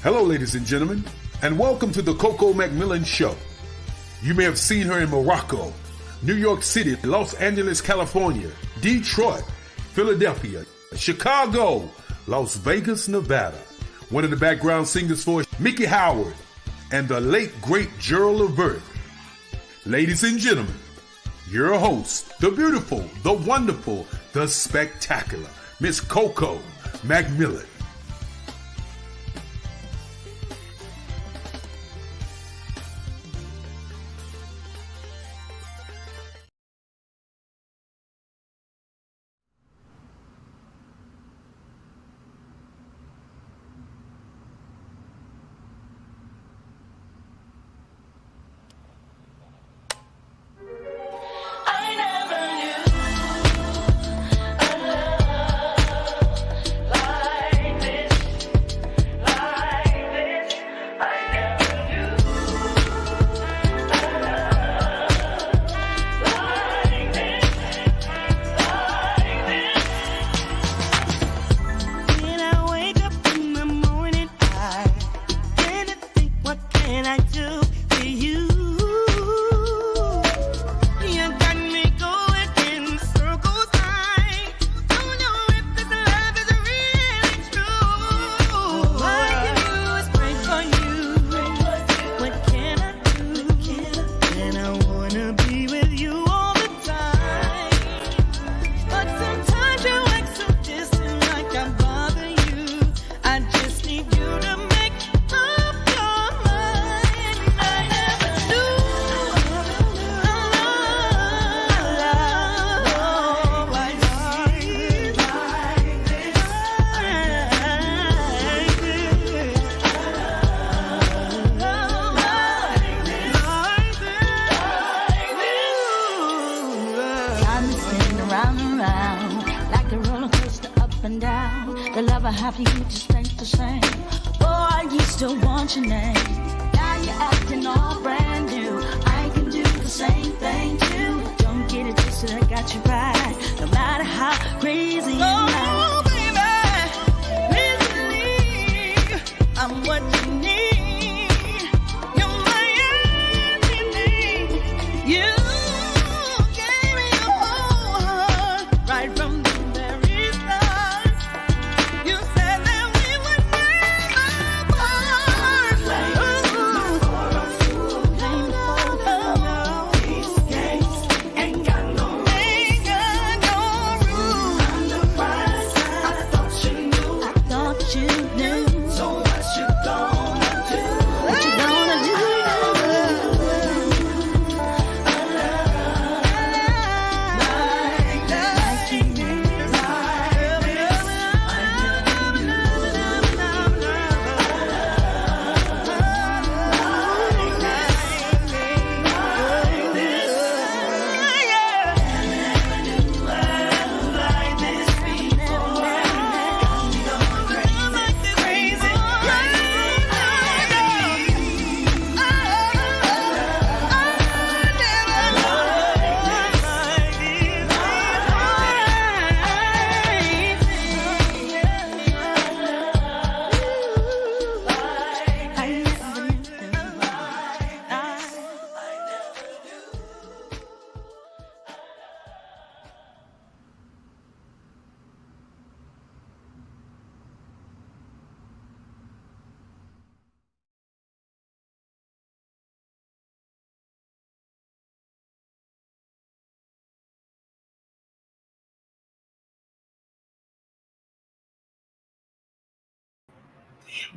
Hello, ladies and gentlemen, and welcome to the Coco McMillan Show. You may have seen her in Morocco, New York City, Los Angeles, California, Detroit, Philadelphia, Chicago, Las Vegas, Nevada. One of the background singers for Mickey Howard and the late, great Gerald Levert. Ladies and gentlemen, your host, the beautiful, the wonderful, the spectacular, Miss Coco McMillan.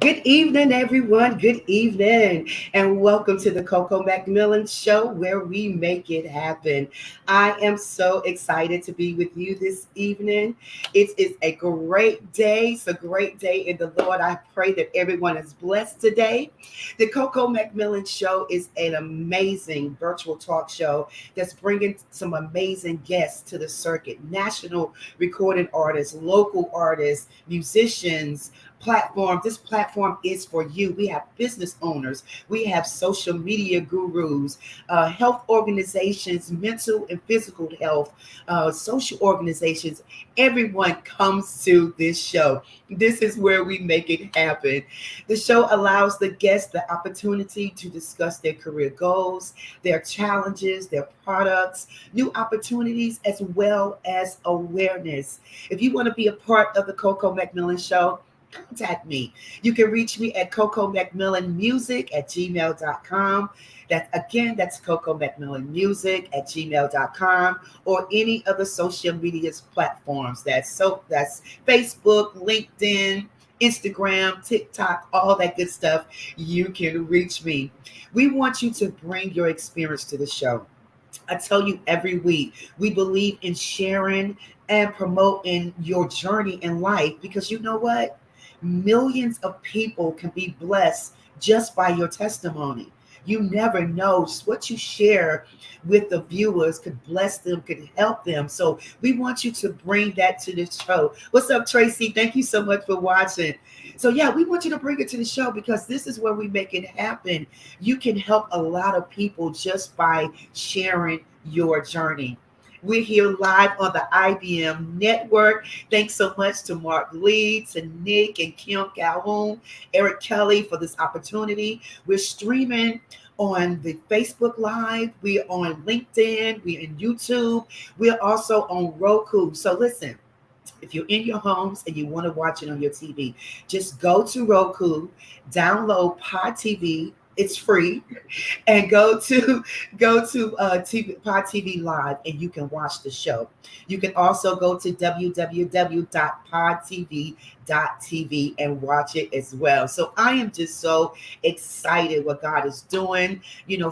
Good evening, everyone. Good evening, and welcome to the Coco McMillan Show, where we make it happen. I am so excited to be with you this evening. It is a great day. It's a great day in the Lord. I pray that everyone is blessed today. The Coco McMillan Show is an amazing virtual talk show that's bringing some amazing guests to the circuit, national recording artists, local artists, musicians, platform. This platform is for you. We have business owners, we have social media gurus, health organizations, mental and physical health, social organizations. Everyone comes to this show. This is where we make it happen. The show allows the guests the opportunity to discuss their career goals, their challenges, their products, new opportunities, as well as awareness. If you want to be a part of the Coco McMillan Show, contact me. You can reach me at Coco McMillan Music at gmail.com. That's Coco McMillan Music at gmail.com, or any other social media platforms. That's Facebook, LinkedIn, Instagram, TikTok, all that good stuff. You can reach me. We want you to bring your experience to the show. I tell you every week, we believe in sharing and promoting your journey in life, because you know what? Millions of people can be blessed just by your testimony. You never know what you share with the viewers could bless them, could help them. So we want you to bring that to the show. What's up, Tracy? Thank you so much for watching. So yeah, we want you to bring it to the show, because this is where we make it happen. You can help a lot of people just by sharing your journey. We're here live on the IBM network. Thanks so much to Mark Lee, to Nick and Kim Calhoun, Eric Kelly for this opportunity. We're streaming on the Facebook Live. We're on LinkedIn. We're in YouTube. We're also on Roku. So listen, if you're in your homes and you want to watch it on your TV, just go to Roku, download Pod TV. It's free, and go to TV, Pod TV Live, and you can watch the show. You can also go to www.podtv.tv and watch it as well. So I am just so excited what God is doing,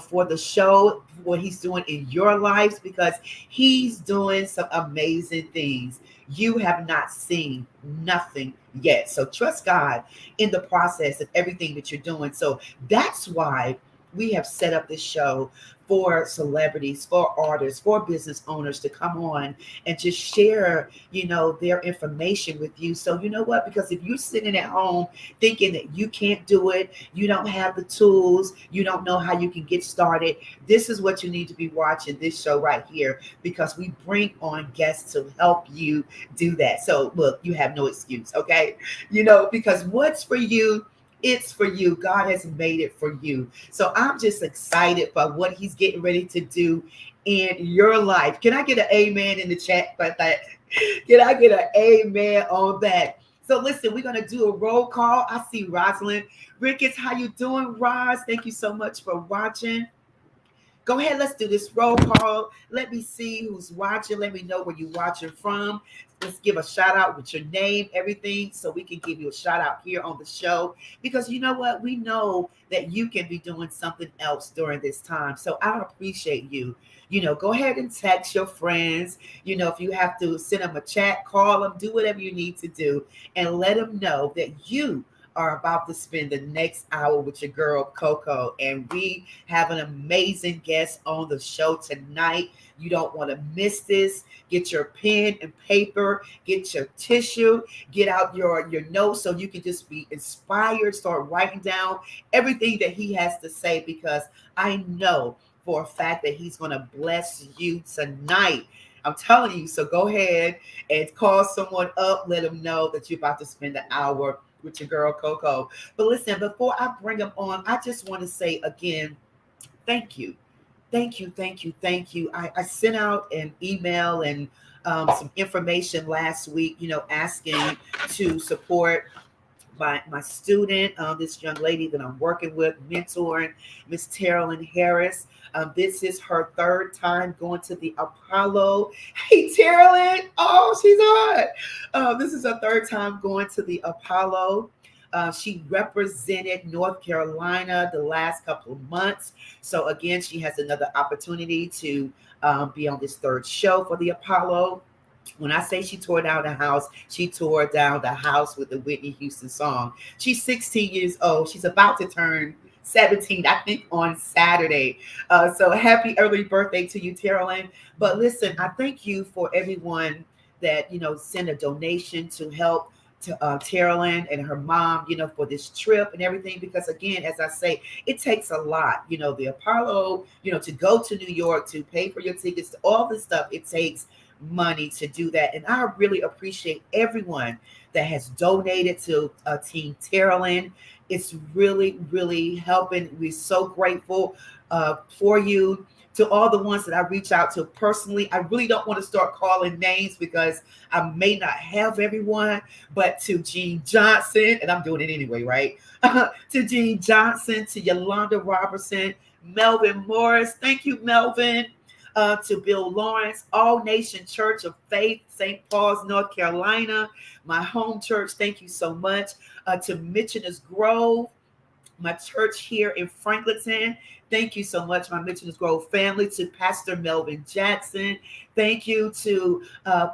for the show, what He's doing in your lives, because He's doing some amazing things. You have not seen nothing yet. So trust God in the process of everything that you're doing. So that's why we have set up this show for celebrities, for artists, for business owners to come on and just share, their information with you. So you know what? Because if you're sitting at home thinking that you can't do it, you don't have the tools, you don't know how you can get started, this is what you need to be watching, this show right here, because we bring on guests to help you do that. So look, you have no excuse, okay? Because what's for you, it's for you. God has made it for you. So I'm just excited for what He's getting ready to do in your life. Can I get an amen in the chat about that? Can I get an amen on that? So listen, we're going to do a roll call. I see Rosalind Ricketts. How you doing, Roz? Thank you so much for watching. Go ahead, let's do this roll call. Let me see who's watching. Let me know where you're watching from. Let's give a shout out with your name, everything, so we can give you a shout out here on the show. Because you know what? We know that you can be doing something else during this time. So I appreciate you. Go ahead and text your friends. If you have to send them a chat, call them, do whatever you need to do, and let them know that you are about to spend the next hour with your girl Coco, and we have an amazing guest on the show tonight. You don't want to miss this. Get your pen and paper, get your tissue, get out your notes so you can just be inspired, start writing down everything that he has to say, because I know for a fact that he's going to bless you tonight. I'm telling you. So go ahead and call someone up, let them know that you're about to spend an hour with your girl Coco. But listen, before I bring them on, I just want to say again, thank you. Thank you, thank you, thank you. I sent out an email and some information last week, asking to support my student, this young lady that I'm working with, mentoring, Miss Terrellyn Harris. This is her third time going to the Apollo. Hey, Terrellyn. Oh, she's on. This is her third time going to the Apollo. She represented North Carolina the last couple of months. So again, she has another opportunity to be on this third show for the Apollo. When I say she tore down the house, she tore down the house with the Whitney Houston song. She's 16 years old. She's about to turn 17, I think, on Saturday. So happy early birthday to you, Terrellyn. But listen, I thank you for everyone that, send a donation to help Carolyn and her mom, for this trip and everything. Because again, as I say, it takes a lot, the Apollo, to go to New York, to pay for your tickets, all this stuff. It takes money to do that. And I really appreciate everyone that has donated to Team Carolyn. It's really, really helping. We're so grateful for you. To all the ones that I reach out to personally, I really don't want to start calling names because I may not have everyone, but to Gene Johnson, and I'm doing it anyway, right? To Gene Johnson, to Yolanda Robertson, Melvin Morris, thank you, Melvin. To Bill Lawrence, All Nation Church of Faith, St. Paul's, North Carolina, my home church, thank you so much. To Mitcheners Grove, my church here in Franklinton. Thank you so much, my Mitcheners Grove family. To Pastor Melvin Jackson. Thank you to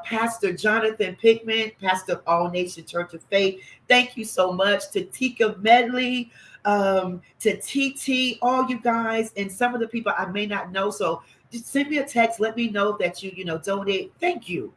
Pastor Jonathan Pickman, pastor of All Nation Church of Faith. Thank you so much to Tika Medley, to TT, all you guys, and some of the people I may not know. So just send me a text. Let me know that you donate. Thank you.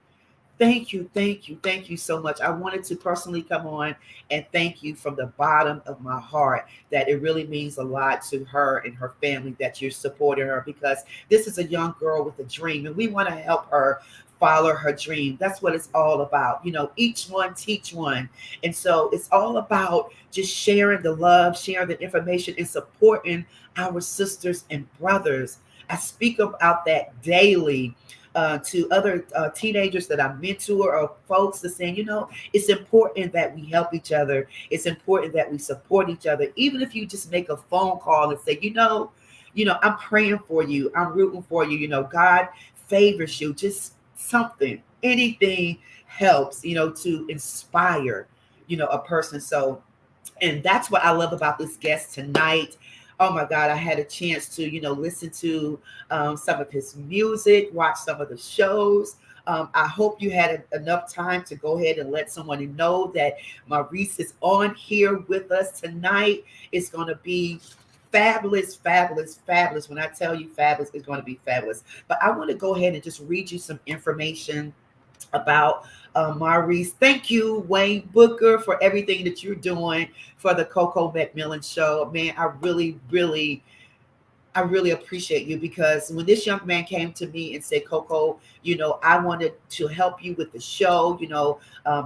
Thank you, thank you, thank you so much. I wanted to personally come on and thank you from the bottom of my heart, that it really means a lot to her and her family that you're supporting her, because this is a young girl with a dream and we want to help her follow her dream. That's what it's all about. Each one teach one. And so it's all about just sharing the love, sharing the information, and supporting our sisters and brothers. I speak about that daily. To other teenagers that I mentor, or folks that saying, it's important that we help each other. It's important that we support each other. Even if you just make a phone call and say, I'm praying for you. I'm rooting for you. God favors you. Just something, anything helps, to inspire, a person. So, and that's what I love about this guest tonight. Oh my God, I had a chance to, listen to some of his music, watch some of the shows. I hope you had enough time to go ahead and let someone know that Maurice is on here with us tonight. It's going to be fabulous, fabulous, fabulous. When I tell you fabulous, it's going to be fabulous. But I want to go ahead and just read you some information about Maurice. Thank you, Wayne Booker, for everything that you're doing for the Coco McMillan show. Man, I really, really, I really appreciate you, because when this young man came to me and said, Coco, I wanted to help you with the show,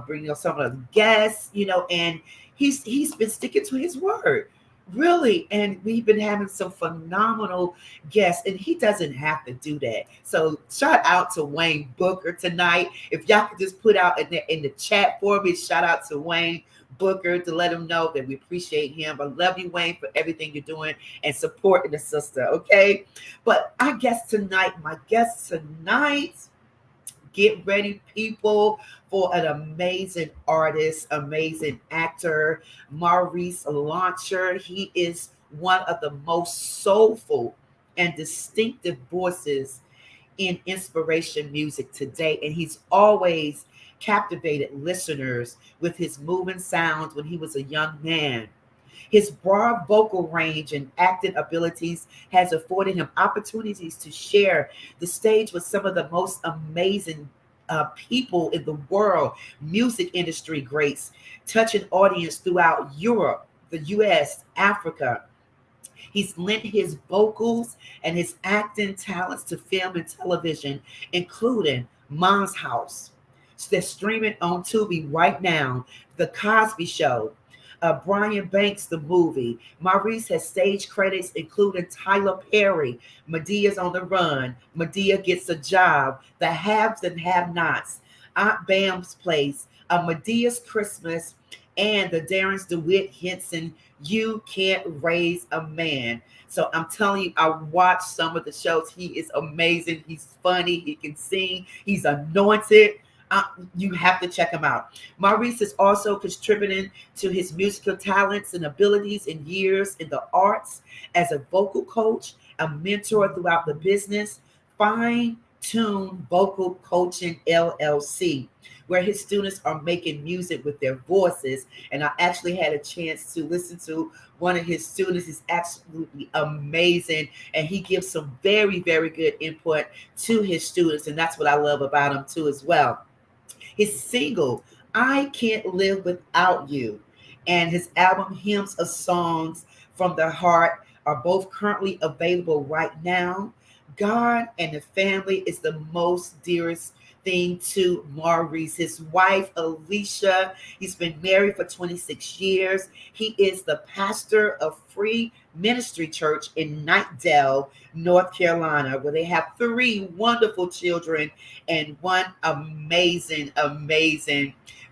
bring some of the guests, and he's been sticking to his word. Really. And we've been having some phenomenal guests, and he doesn't have to do that. So shout out to Wayne Booker tonight. If y'all could just put out in the chat for me, shout out to Wayne Booker, to let him know that we appreciate him. I love you, Wayne, for everything you're doing and supporting the sister. Okay. But my guest tonight, get ready, people, for an amazing artist, amazing actor, Maurice Launcher. He is one of the most soulful and distinctive voices in inspiration music today. And he's always captivated listeners with his moving sounds when he was a young man. His broad vocal range and acting abilities has afforded him opportunities to share the stage with some of the most amazing people in the world, music industry greats, touching audience throughout Europe, the US, Africa. He's lent his vocals and his acting talents to film and television, including Mom's House. They're streaming on Tubi right now. The Cosby Show, Brian Banks, the movie. Maurice has stage credits including Tyler Perry, Medea's on the Run, Medea Gets a Job, The Haves and Have-Nots, Aunt Bam's Place, Medea's Christmas, and the Darren DeWitt Henson, You Can't Raise a Man. So I'm telling you, I watched some of the shows. He is amazing. He's funny. He can sing. He's anointed. You have to check him out. Maurice is also contributing to his musical talents and abilities in years in the arts as a vocal coach, a mentor throughout the business, Fine Tune Vocal Coaching LLC, where his students are making music with their voices. And I actually had a chance to listen to one of his students. He's absolutely amazing. And he gives some very, very good input to his students. And that's what I love about him too as well. His single, I Can't Live Without You, and his album Hymns of Songs from the Heart are both currently available right now. God and the family is the most dearest thing to Maurice. His wife, Alicia, he's been married for 26 years. He is the pastor of Free Ministry Church in Knightdale, North Carolina, where they have three wonderful children and one amazing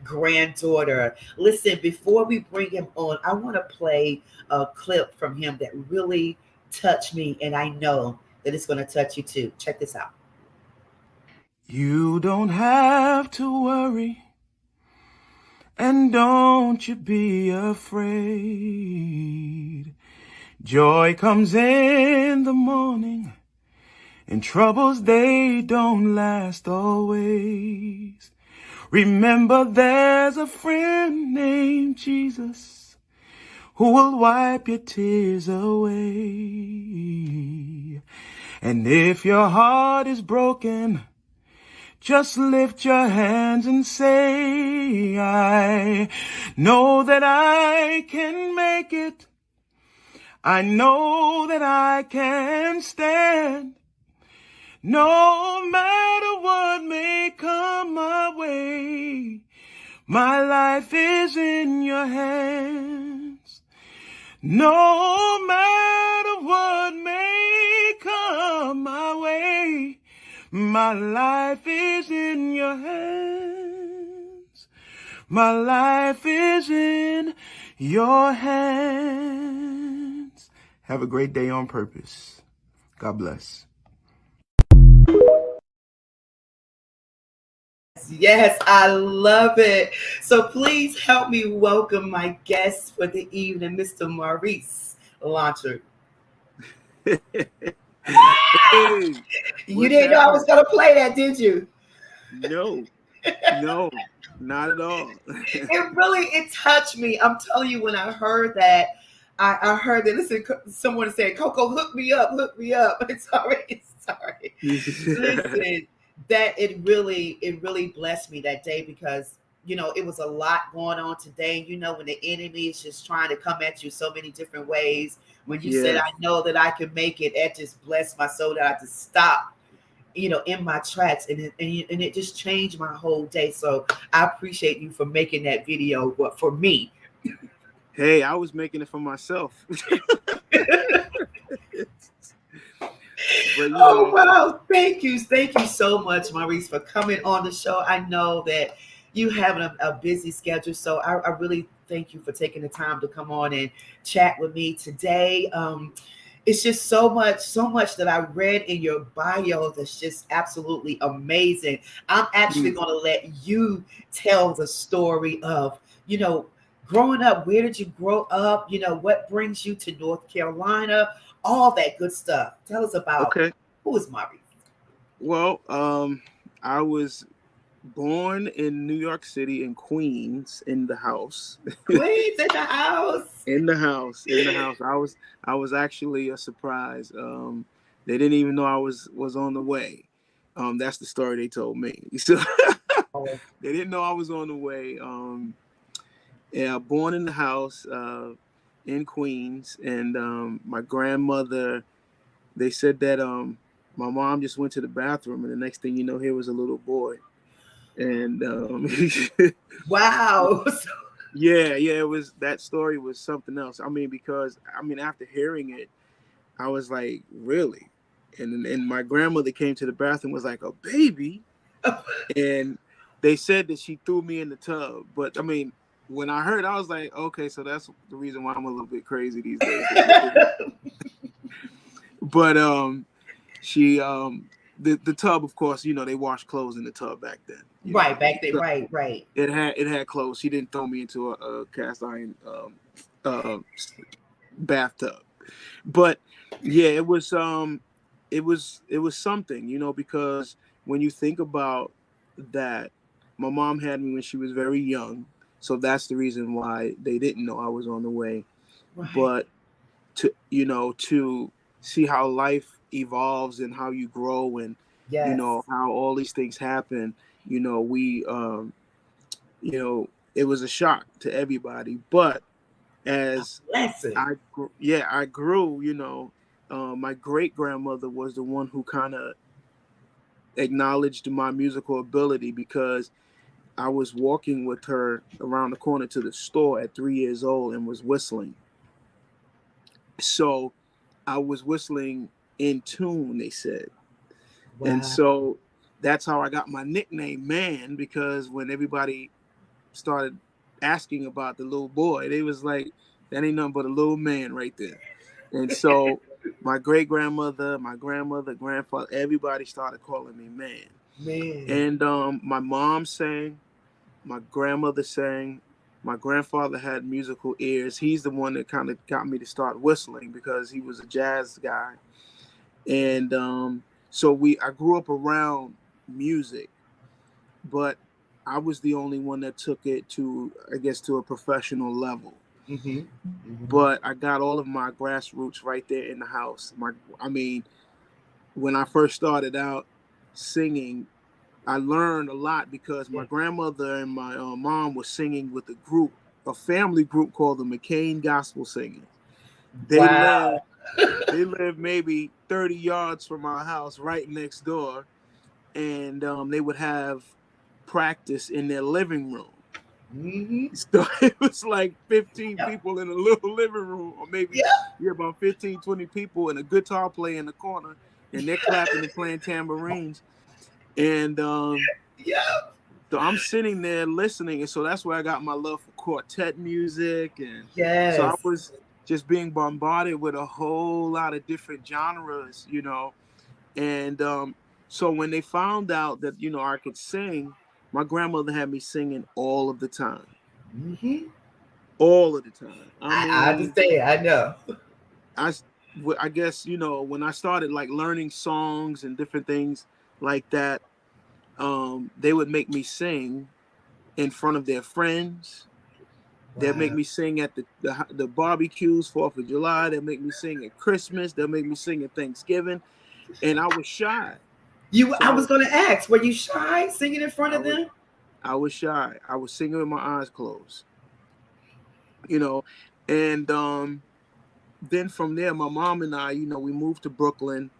granddaughter. Listen, before we bring him on, I want to play a clip from him that really touched me, and I know that it's going to touch you too. Check this out. You don't have to worry, and don't you be afraid. Joy comes in the morning, and troubles, they don't last always. Remember, there's a friend named Jesus who will wipe your tears away. And if your heart is broken, just lift your hands and say, I know that I can make it. I know that I can stand. No matter what may come my way, my life is in your hands. No matter what may come my way, my life is in your hands. My life is in your hands. Have a great day on purpose. God bless. Yes, I love it. So please help me welcome my guest for the evening, Mr. Maurice Launcher. Hey, You didn't know I was going to play that, did you? No, not at all. It touched me. I'm telling you, when I heard that, I heard that. Listen, someone said, "Coco, hook me up." Sorry. Listen, that it really blessed me that day, because it was a lot going on today. When the enemy is just trying to come at you so many different ways. When you said, "I know that I can make it," that just blessed my soul. That I had to stop, in my tracks, and it just changed my whole day. So I appreciate you for making that video. But for me, Hey, I was making it for myself. But, oh wow, thank you so much, Maurice, for coming on the show. I know that you have a busy schedule, so I really thank you for taking the time to come on and chat with me today. It's just so much that I read in your bio that's just absolutely amazing. I'm actually going to let you tell the story of, growing up. Where did you grow up? What brings you to North Carolina? All that good stuff. Tell us about who is Maurice. Well, I was born in New York City, in Queens, in the house. Queens in the house. In the house. I was actually a surprise. They didn't even know I was on the way. That's the story they told me. So they didn't know I was on the way. Born in the house in Queens, and my grandmother. They said that my mom just went to the bathroom, and the next thing you know, here was a little boy. And wow. yeah, it was, that story was something else. Because after hearing it, I was like, really? And my grandmother came to the bathroom, was like, a baby? And they said that she threw me in the tub. But when I heard, I was like, okay, so that's the reason why I'm a little bit crazy these days. But she the tub, of course, they wash clothes in the tub back then. Back then, so right. It had clothes. She didn't throw me into a cast iron bathtub. But yeah, it was something, because when you think about that, my mom had me when she was very young, so that's the reason why they didn't know I was on the way. Right. But to see how life evolves and how you grow, and how all these things happen, we it was a shock to everybody. But as Lesson. I grew, my great grandmother was the one who kind of acknowledged my musical ability, because I was walking with her around the corner to the store at 3 years old and was whistling. So I was whistling in tune, they said. Wow. And so that's how I got my nickname, Man, because when everybody started asking about the little boy, they was like, that ain't nothing but a little man right there. And so my great grandmother, my grandmother, grandfather, everybody started calling me Man. Man. And my mom sang, my grandmother sang, my grandfather had musical ears. He's the one that kind of got me to start whistling because he was a jazz guy. And so I grew up around music, but I was the only one that took it to, I guess, to a professional level. Mm-hmm. Mm-hmm. But I got all of my grassroots right there in the house. When I first started out singing, I learned a lot because my grandmother and my mom was singing with a family group called the McCain Gospel Singers. They Wow. lived maybe 30 yards from our house, right next door, and they would have practice in their living room. Mm-hmm. So it was like 15 Yeah. people in a little living room, or maybe Yeah. about 15, 20 people, and a guitar player in the corner, and they're clapping and playing tambourines. And Yeah. so I'm sitting there listening, and so that's where I got my love for quartet music. And so I Yes. was just being bombarded with a whole lot of different genres, And so when they found out that, I could sing, my grandmother had me singing all of the time. Mm-hmm. All of the time. I understand. I know. I, I guess, when I started like learning songs and different things like that, they would make me sing in front of their friends. They'll make Wow. me sing at the barbecues, 4th of July. They'll make me sing at Christmas. They'll make me sing at Thanksgiving. And I was shy. I So was going to ask, were you shy singing in front I of was them? I was shy. I was singing with my eyes closed. You know, and then from there, my mom and I, we moved to Brooklyn,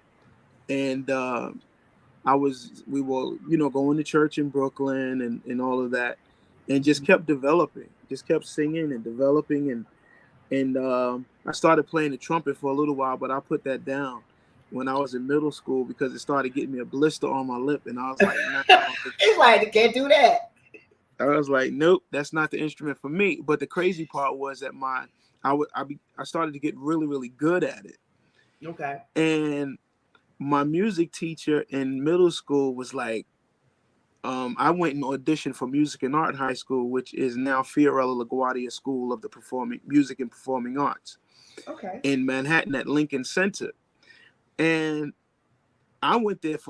and we were, going to church in Brooklyn and all of that, and just kept developing, just kept singing and developing, and I started playing the trumpet for a little while, but I put that down when I was in middle school because it started getting me a blister on my lip, and I was like, no. It's like, I can't do that. I was like, nope, that's not the instrument for me. But the crazy part was that I started to get really, really good at it. Okay. And my music teacher in middle school was like, I went and auditioned for Music and Art High School, which is now Fiorella LaGuardia School of the Music and Performing Arts Okay. in Manhattan at Lincoln Center. And I went and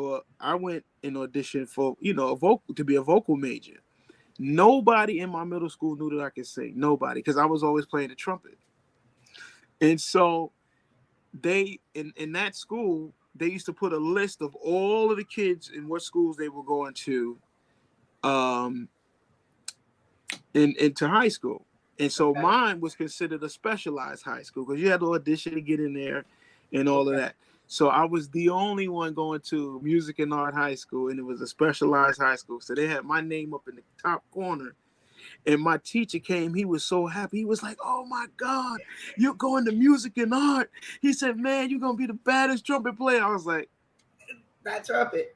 auditioned for, to be a vocal major. Nobody in my middle school knew that I could sing. Nobody, because I was always playing the trumpet. And so they in that school, they used to put a list of all of the kids and what schools they were going to into high school. And so Okay. mine was considered a specialized high school because you had to audition to get in there and all of that. So I was the only one going to Music and Art High School, and it was a specialized high school. So they had my name up in the top corner. And my teacher came. He was so happy. He was like, oh, my God, you're going to Music and Art. He said, man, you're going to be the baddest trumpet player. I was like, That trumpet.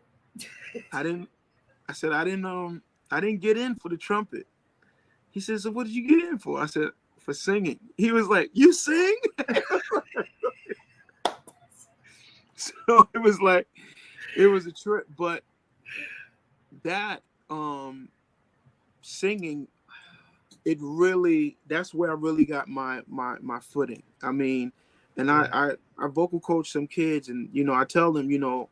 I didn't get in for the trumpet. He said, so what did you get in for? I said, for singing. He was like, you sing? So it was a trip. But that singing, that's where I really got my footing. I mean, and I vocal coach some kids, and I tell them,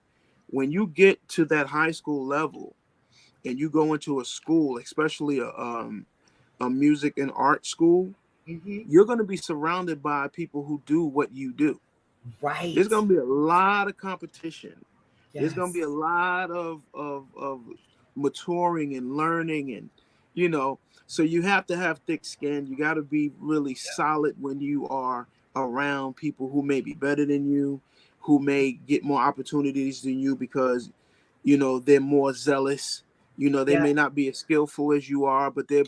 when you get to that high school level and you go into a school, especially a music and art school, you're going to be surrounded by people who do what you do. Right. There's going to be a lot of competition. Yes. There's going to be a lot of maturing and learning, and you know, so you have to have thick skin. You got to be really solid when you are around people who may be better than you, who may get more opportunities than you because, you know, they're more zealous. You know, they Yeah. may not be as skillful as you are, but they're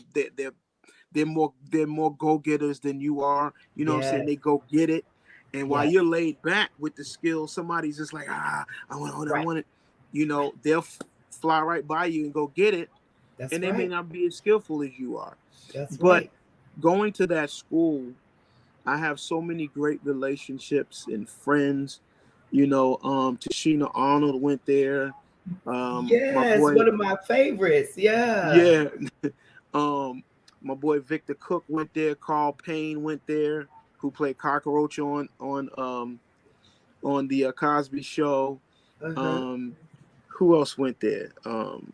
more go-getters than you are. You know what I'm saying? Yes. They go get it. And while Yes. you're laid back with the skill, somebody's just like, I want it, I Right. want it. You know, they'll fly right by you and go get it. That's And they may right. not be as skillful as you are. That's But right. going to that school, I have so many great relationships and friends. You know, Tashina Arnold went there. My Yes, boy, one of my favorites. Yeah. yeah, um, my boy Victor Cook went there. Carl Payne went there, who played Cockroach on the Cosby Show. Uh-huh. Um, who else went there? Um,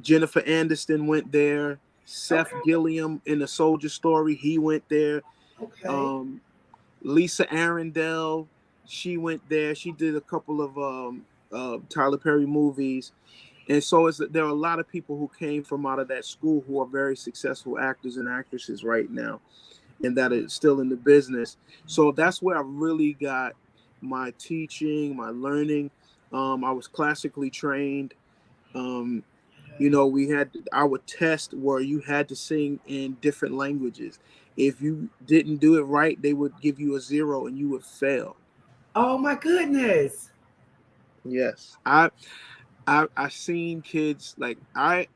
Jennifer Anderson went there. Seth Okay. Gilliam in the Soldier Story, he went there. Okay. Um, Lisa Arundel, she went there. She did a couple of Tyler Perry movies. And so there are a lot of people who came from out of that school who are very successful actors and actresses right now and that are still in the business. So that's where I really got my teaching, my learning. I was classically trained. Um, you know, we had our test where you had to sing in different languages. If you didn't do it right, they would give you a 0 and you would fail. Oh my goodness. Yes. I seen kids like I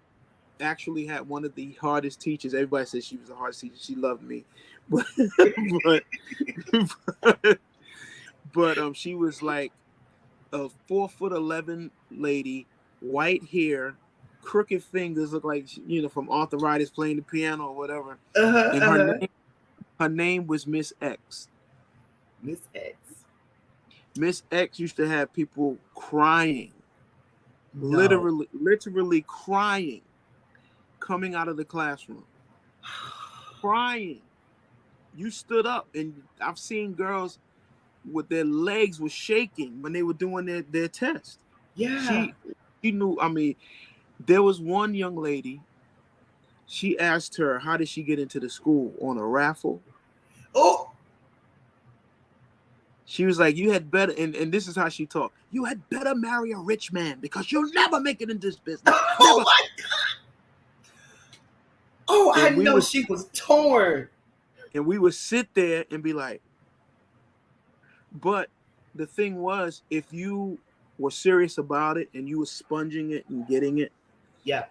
actually had one of the hardest teachers. Everybody says she was the hardest teacher. She loved me. But but but, she was like a 4'11" lady, white hair, crooked fingers, look like from arthritis playing the piano or whatever. Uh-huh. And Uh-huh. her name was Miss X. Miss X. Miss X used to have people crying, No. literally crying, coming out of the classroom, crying. You stood up, and I've seen girls with their legs were shaking when they were doing their test. Yeah. She knew. I mean, there was one young lady. She asked her, how did she get into the school on a raffle? Oh. She was like, you had better, and this is how she talked. You had better marry a rich man because you'll never make it in this business. Oh Never. my. Oh, I And we know would she was torn. sit there and be like, but the thing was, if you were serious about it and you were sponging it and getting it, Yeah.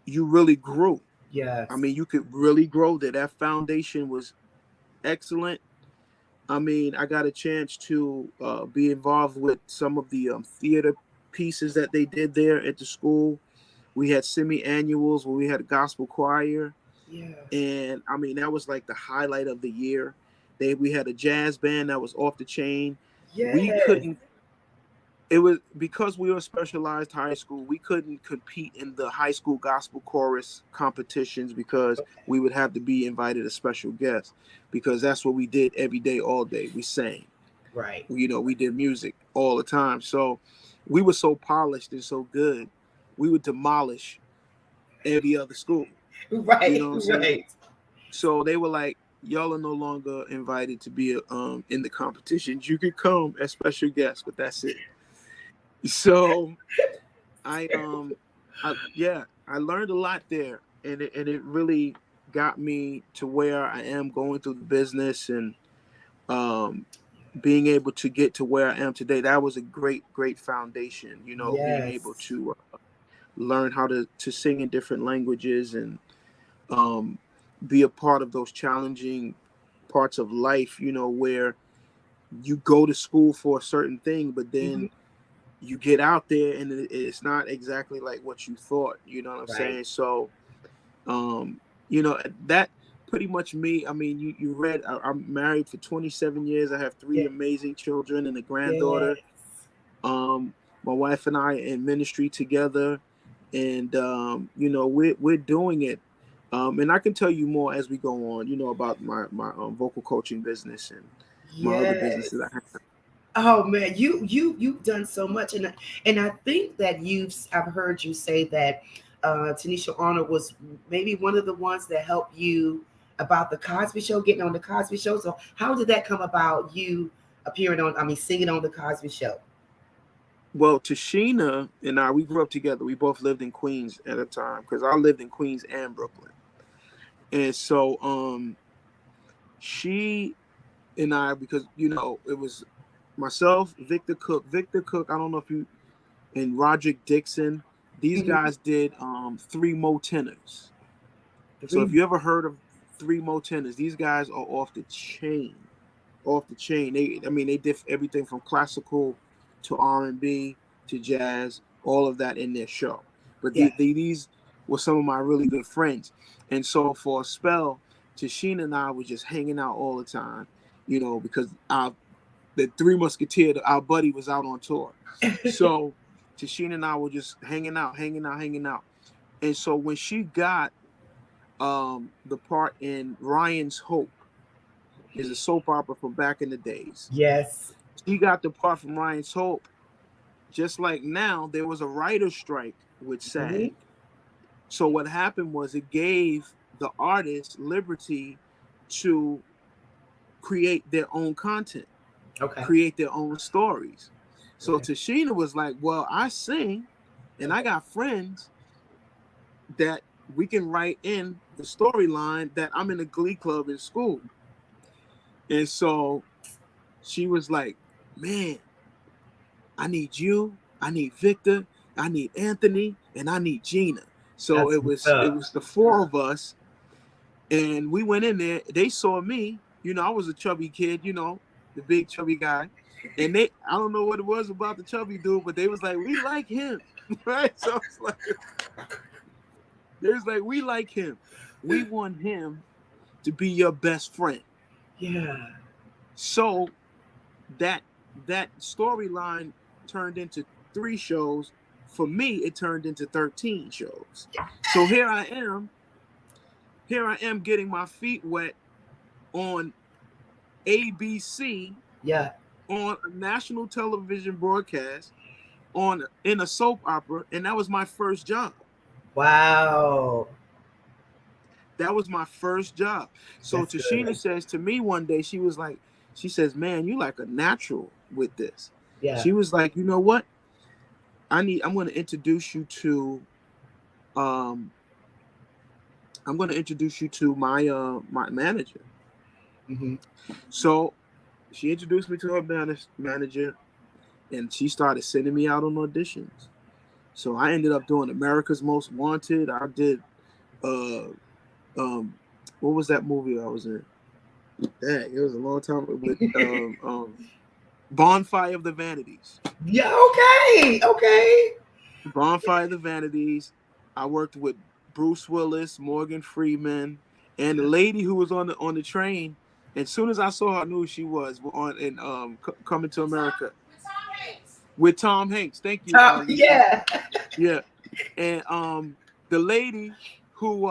you really grew. Yes. I mean, you could really grow there. That foundation was excellent. I mean, I got a chance to be involved with some of the theater pieces that they did there at the school. We had semi-annuals where we had a gospel choir. Yeah. And I mean, that was like the highlight of the year. We had a jazz band that was off the chain. We Yes. couldn't, it was because we were a specialized high school, we couldn't compete in the high school gospel chorus competitions because Okay. we would have to be invited as special guests because that's what we did every day, all day. We sang, Right. we did music all the time. So we were so polished and so good, we would demolish every other school. You know Right. what I'm saying? Right. So they were like, y'all are no longer invited to be in the competitions. You could come as special guests, but that's it. So I I learned a lot there, and it really got me to where I am going through the business and um, being able to get to where I am today. That was a great foundation. You know, being able Yes. to learn how to sing in different languages and um, be a part of those challenging parts of life. You know, where you go to school for a certain thing, but Hmm. then you get out there and it's not exactly like what you thought. You know what I'm Right. saying? So, um, that pretty much me. I mean, you read. I'm married for 27 years. I have three Yeah. amazing children and a granddaughter. Yes. Um, my wife and I are in ministry together, and we're doing it. And I can tell you more as we go on. You know about my vocal coaching business and my other Yes. businesses I have. Oh man, you've done so much, and I think that I've heard you say that Tanisha Arnold was maybe one of the ones that helped you about the Cosby Show, getting on the Cosby Show. So how did that come about? You appearing on, I mean, singing on the Cosby Show. Well, Tashina and I, we grew up together. We both lived in Queens at a time because I lived in Queens and Brooklyn. And so she and I, because it was myself, Victor Cook, I don't know if you, and Roderick Dixon. These Mhm. guys did Three Mo Tenors. So if Three. you ever heard of Three Mo Tenors, these guys are off the chain. Off the chain. They did everything from classical to R&B to jazz, all of that in their show. But Yeah. these were some of my really good friends. And so for a spell, Tashina and I were just hanging out all the time, because the Three Musketeers, our buddy was out on tour. So Tashina and I were just hanging out, hanging out, hanging out. And so when she got the part in Ryan's Hope, is a soap opera from back in the days. Yes. She got the part from Ryan's Hope. Just like now, there was a writer's strike with Hmm. SAG. So what happened was it gave the artists liberty to create their own content, Okay. create their own stories. So Okay. Tashina was like, well, I sing and I Okay. got friends that we can write in the storyline that I'm in a glee club in school. And so she was like, man, I need you, I need Victor, I need Anthony, and I need Gina. So That's it what's was it up. was the four of us, and we went in there. They saw me, I was a chubby kid, the big chubby guy, and I don't know what it was about the chubby dude, but they was like, we like him, right? So it's like they was like, we like him, we want him to be your best friend. Yeah. So that that storyline turned into 3 shows. For me, it turned into 13 shows. So here I am getting my feet wet on ABC, Yeah. on a national television broadcast, on in a soap opera, and that was my first job. Wow. That was my first job. So That's Tashina good. says to me one day, she says, man, you like a natural with this. Yeah. She was like, you know what? I'm going to introduce you to um my manager. Hmm. So she introduced me to her manager, and she started sending me out on auditions. So I ended up doing America's Most Wanted. I did uh what was that movie I was in? Dang, it was a long time with Bonfire of the Vanities. Yeah. Okay. Okay. Bonfire of the Vanities. I worked with Bruce Willis, Morgan Freeman, and the lady who was on the train. As soon as I saw her, I knew who she was on in Coming to America with Tom Hanks. Thank you, Lisa. Yeah. Yeah, and the lady who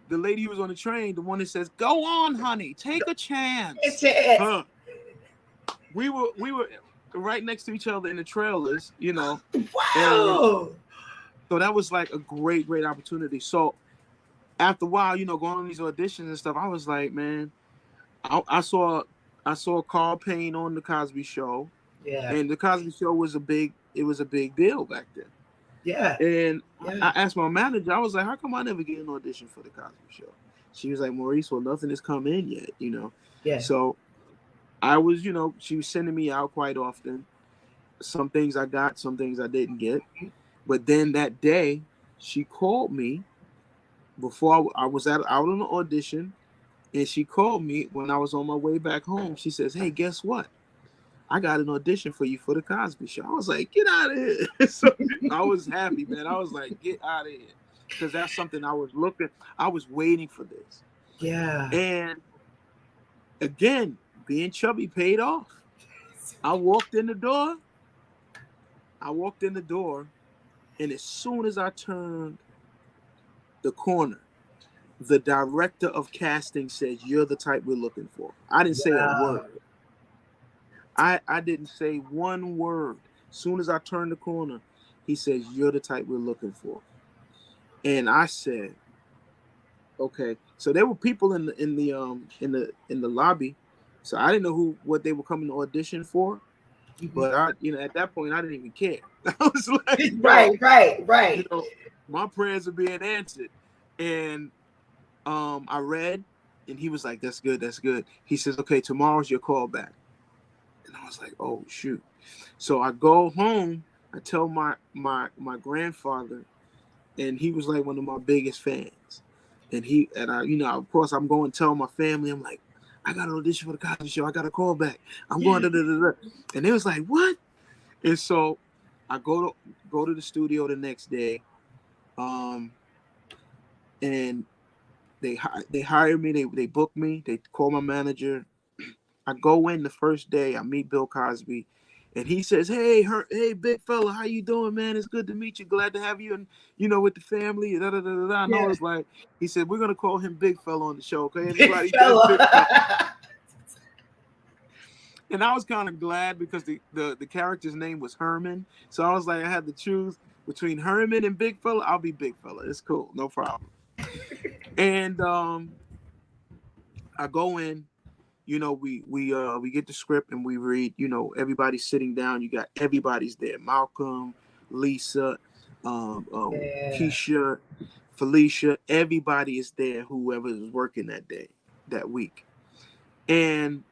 who was on the train, the one that says, "Go on, honey, take a chance." It's it. Huh? We were right next to each other in the trailers, and Wow. so that was like a great opportunity. So after a while, going on these auditions and stuff, I was like, man, I saw Carl Payne on the Cosby Show, Yeah. and the Cosby Show was a big deal back then. Yeah. And Yeah. I asked my manager, I was like, how come I never get an audition for the Cosby Show? She was like, Maurice, well, nothing has come in yet. Yeah. So I was, she was sending me out quite often. Some things I got, some things I didn't get. But then that day, she called me before I was out on the audition, and she called me when I was on my way back home. She says, hey, guess what? I got an audition for you for the Cosby Show. I was like, get out of here. So I was happy, man. I was like, get out of here. Because that's something I was waiting for this. Yeah. And again, being chubby paid off. I walked in the door, and as soon as I turned the corner, the director of casting said, you're the type we're looking for. I didn't say a Wow. word. I didn't say one word. Soon as I turned the corner, he says, "You're the type we're looking for." And I said, "Okay." So there were people in the lobby. So I didn't know what they were coming to audition for. Mhm. But at that point, I didn't even care. I was like, yo, Right. my prayers are being answered. And I read, and he was like, "That's good, that's good." He says, "Okay, tomorrow's your call back." And I was like, "Oh shoot!" So I go home. I tell my grandfather, and he was like one of my biggest fans. And I, of course, I'm going to tell my family. I'm like, "I got an audition for the Cosby Show. I got a call back. I'm going to." And they was like, "What?" And so I go to the studio the next day, and they hire me. They book me. They call my manager. I go in the first day. I meet Bill Cosby, and he says, "Hey, big fella, how you doing, man? It's good to meet you. Glad to have you, and with the family." Da, da, da, da, da. And I Yeah. was like, he said, "We're gonna call him Big Fella on the show, okay? Big Everybody, that's Big Fella." fella. And I was kind of glad because the character's name was Herman, so I was like, I had to choose between Herman and Big Fella. I'll be Big Fella. It's cool, no problem. And I go in. We get the script and we read. Everybody's sitting down. You got everybody's there. Malcolm, Lisa, Yeah. Keisha, Felicia. Everybody is there. Whoever is working that week, and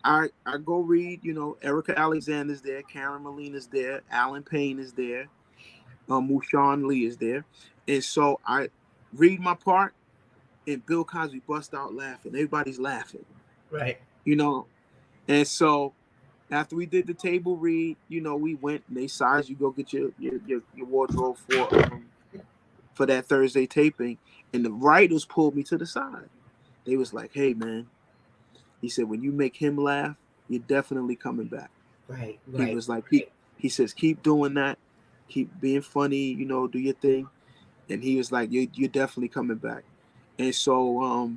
I go read. Erica Alexander's there. Karen Molina's there. Alan Payne is there. Mushan Lee is there, and so I read my part, and Bill Cosby bust out laughing. Everybody's laughing. Right. And so after we did the table read, we went and they sized you go get your wardrobe for that Thursday taping. And the writers pulled me to the side. They was like, "Hey man," he said, "when you make him laugh, you're definitely coming back." Right. He was like, he says, "Keep doing that, keep being funny, do your thing." And he was like, you're definitely coming back. And so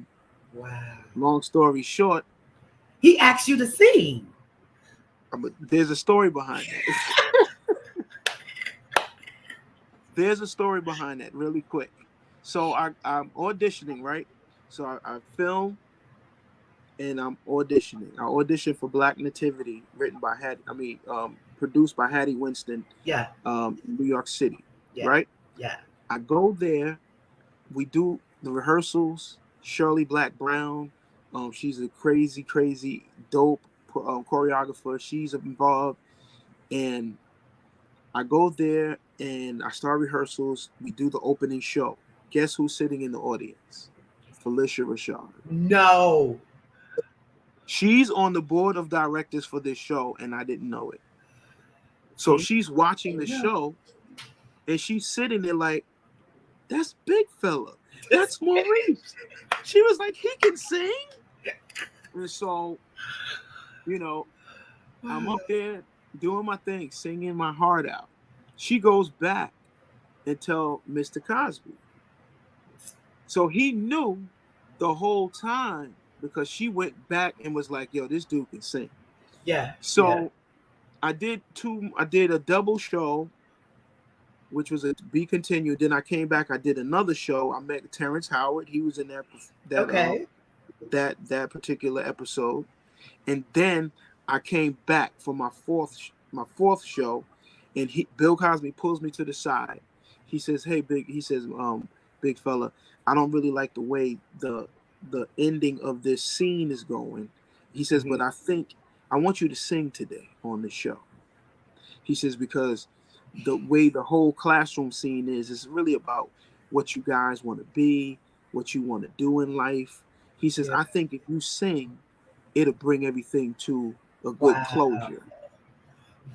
Wow. long story short, He asked you to sing. there's a story behind that. There's a story behind that really quick. So I'm auditioning, right? So I film and I'm auditioning. I auditioned for Black Nativity, produced by Hattie Winston, Yeah. in New York City, Yeah. right? Yeah. I go there, we do the rehearsals. Shirley Black Brown, she's a crazy, dope choreographer. She's involved, and I go there and I start rehearsals. We do the opening show. Guess who's sitting in the audience? Felicia Rashad. No. She's on the board of directors for this show, and I didn't know it. So See? she's watching the show, and she's sitting there like, "That's Big Fella. That's Maurice." She was like, "He can sing." And so, I'm up there doing my thing, singing my heart out. She goes back and tell Mr. Cosby. So he knew the whole time because she went back and was like, "Yo, this dude can sing." Yeah. So I did a double show, which was a to be continued. Then I came back, I did another show. I met Terrence Howard. He was in that particular episode. And then I came back for my fourth show, and Bill Cosby pulls me to the side. He says, "Big fella, I don't really like the way the ending of this scene is going." He says, "But I think I want you to sing today on the show." He says, "Because the way the whole classroom scene is really about what you guys want to be, what you want to do in life." He says, "I think if you sing, it'll bring everything to a good closure."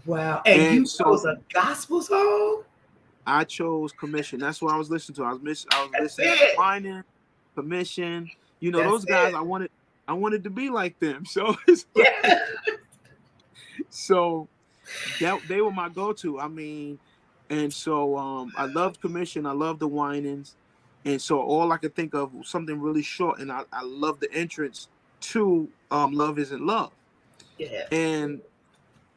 Wow. And you so chose a gospel song? I chose Commission. That's what I was listening to. I was listening it. to Whining, Commission. Those guys. I wanted to be like them. So so that they were my go-to. And so I loved Commission. I loved the Whinings. And so all I could think of was something really short. And I loved the entrance to Love Isn't Love. Yeah. And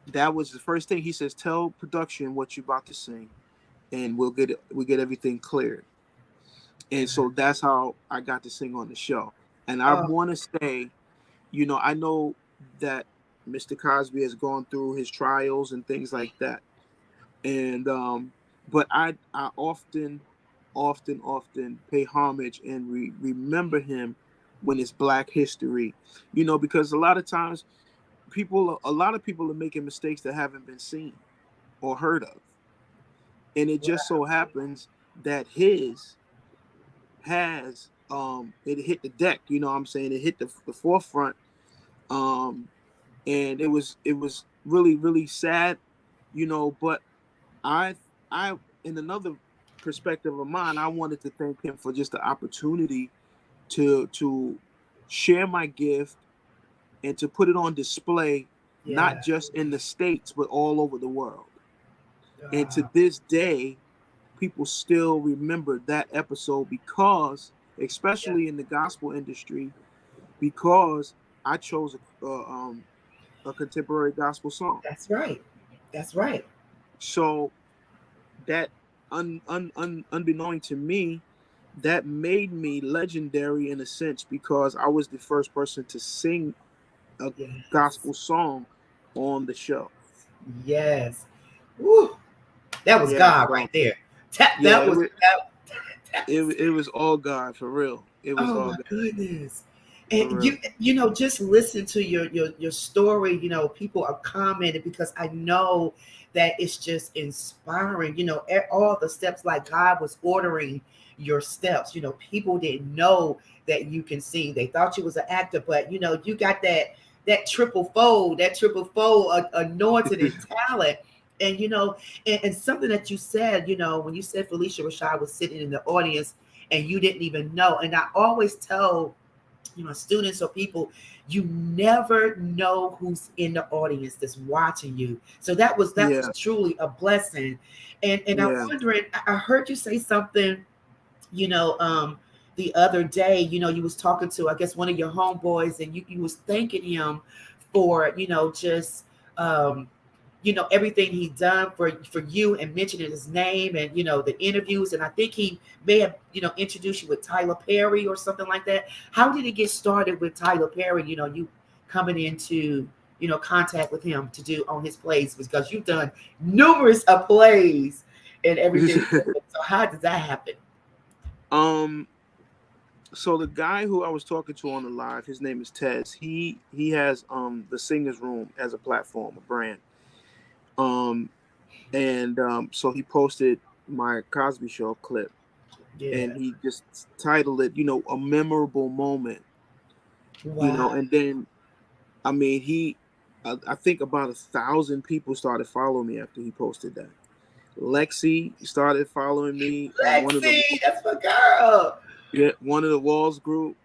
that was the first thing he says, tell production what you're about to sing, and we get everything cleared. And so that's how I got to sing on the show. And I Oh, want to say, I know that Mr. Cosby has gone through his trials and things like that. And but I often pay homage and remember him when it's Black History, because a lot of times a lot of people are making mistakes that haven't been seen or heard of, and it just so happens that his has it hit the deck. What I'm saying, it hit the forefront, um, and it was really really sad, but I I in another perspective of mine, I wanted to thank him for just the opportunity to share my gift and to put it on display, not yeah. just in the States but all over the world. And to Uh, this day, people still remember that episode because, yeah. especially in the gospel industry, because I chose a contemporary gospel song. That's right. That's right. So that unbeknown to me, that made me legendary in a sense because I was the first person to sing a Yes. gospel song on the show. Yes. Woo. That was Yeah, God so right there. That, yeah, that was that, that was it was all God for real. It was oh all my God goodness. for And real. just listen to your story. People are commenting because I know that it's just inspiring. All the steps, like God was ordering your steps. People didn't know that you can sing. They thought you was an actor, but you got that triple fold anointed and talent. And and something that you said, when you said Felicia Rashad was sitting in the audience and you didn't even know. And I always tell students or people, you never know who's in the audience that's watching you. So that was Yeah, truly a blessing. And I'm yeah, wondering, I heard you say something, you know, um, the other day, you was talking to, I guess, one of your homeboys, and you was thanking him for, just everything he done for you, and mentioning his name, and the interviews. And I think he may have introduced you with Tyler Perry or something like that. How did it get started with Tyler Perry? You coming into contact with him to do on his plays, because you've done numerous of plays and everything. So how did that happen? um. So the guy who I was talking to on the live, his name is Tez. He has the Singers Room as a platform, a brand. Um, and so he posted my Cosby Show clip, and Yeah. he just titled it, a memorable moment, Wow. and then I mean I think about 1,000 people started following me after he posted that. Lexi started following me. Lexi, that's my girl. One of the Walls group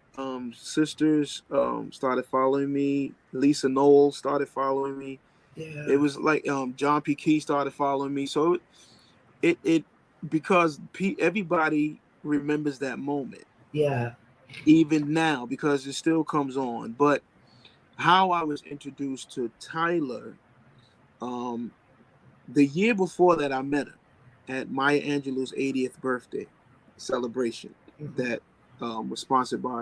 sisters started following me. Lisa Noel started following me. It Yeah. was like John P. Key started following me. So it because everybody remembers that moment Yeah. even now because it still comes on. But how I was introduced to Tyler, um, the year before that, I met him at Maya Angelou's 80th birthday celebration Mhm. that was sponsored by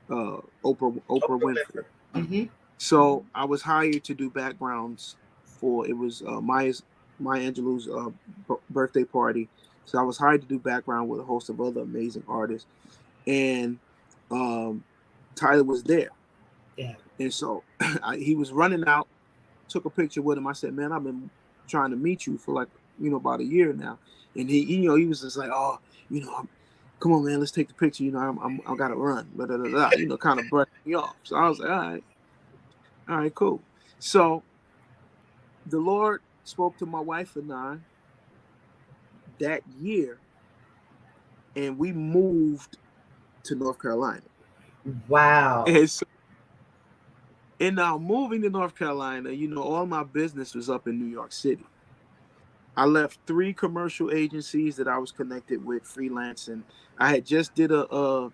Oprah Oprah Winfrey. Winfrey. Hmm. So I was hired to do backgrounds for it was Maya Angelou's birthday party. So I was hired to do background with a host of other amazing artists, and um, Tyler was there, Yeah. and so he was running out. Took a picture with him. I said, "Man, I've been trying to meet you for like about a year now," and he was just like, "Oh, come on, man, let's take the picture. I gotta run, blah, blah, blah, blah," kind of brushed me off. So I was like, all right, cool. So the Lord spoke to my wife and I that year, and we moved to North Carolina. Wow. And so, and now moving to North Carolina, all my business was up in New York City. I left 3 commercial agencies that I was connected with freelance, and I had just did a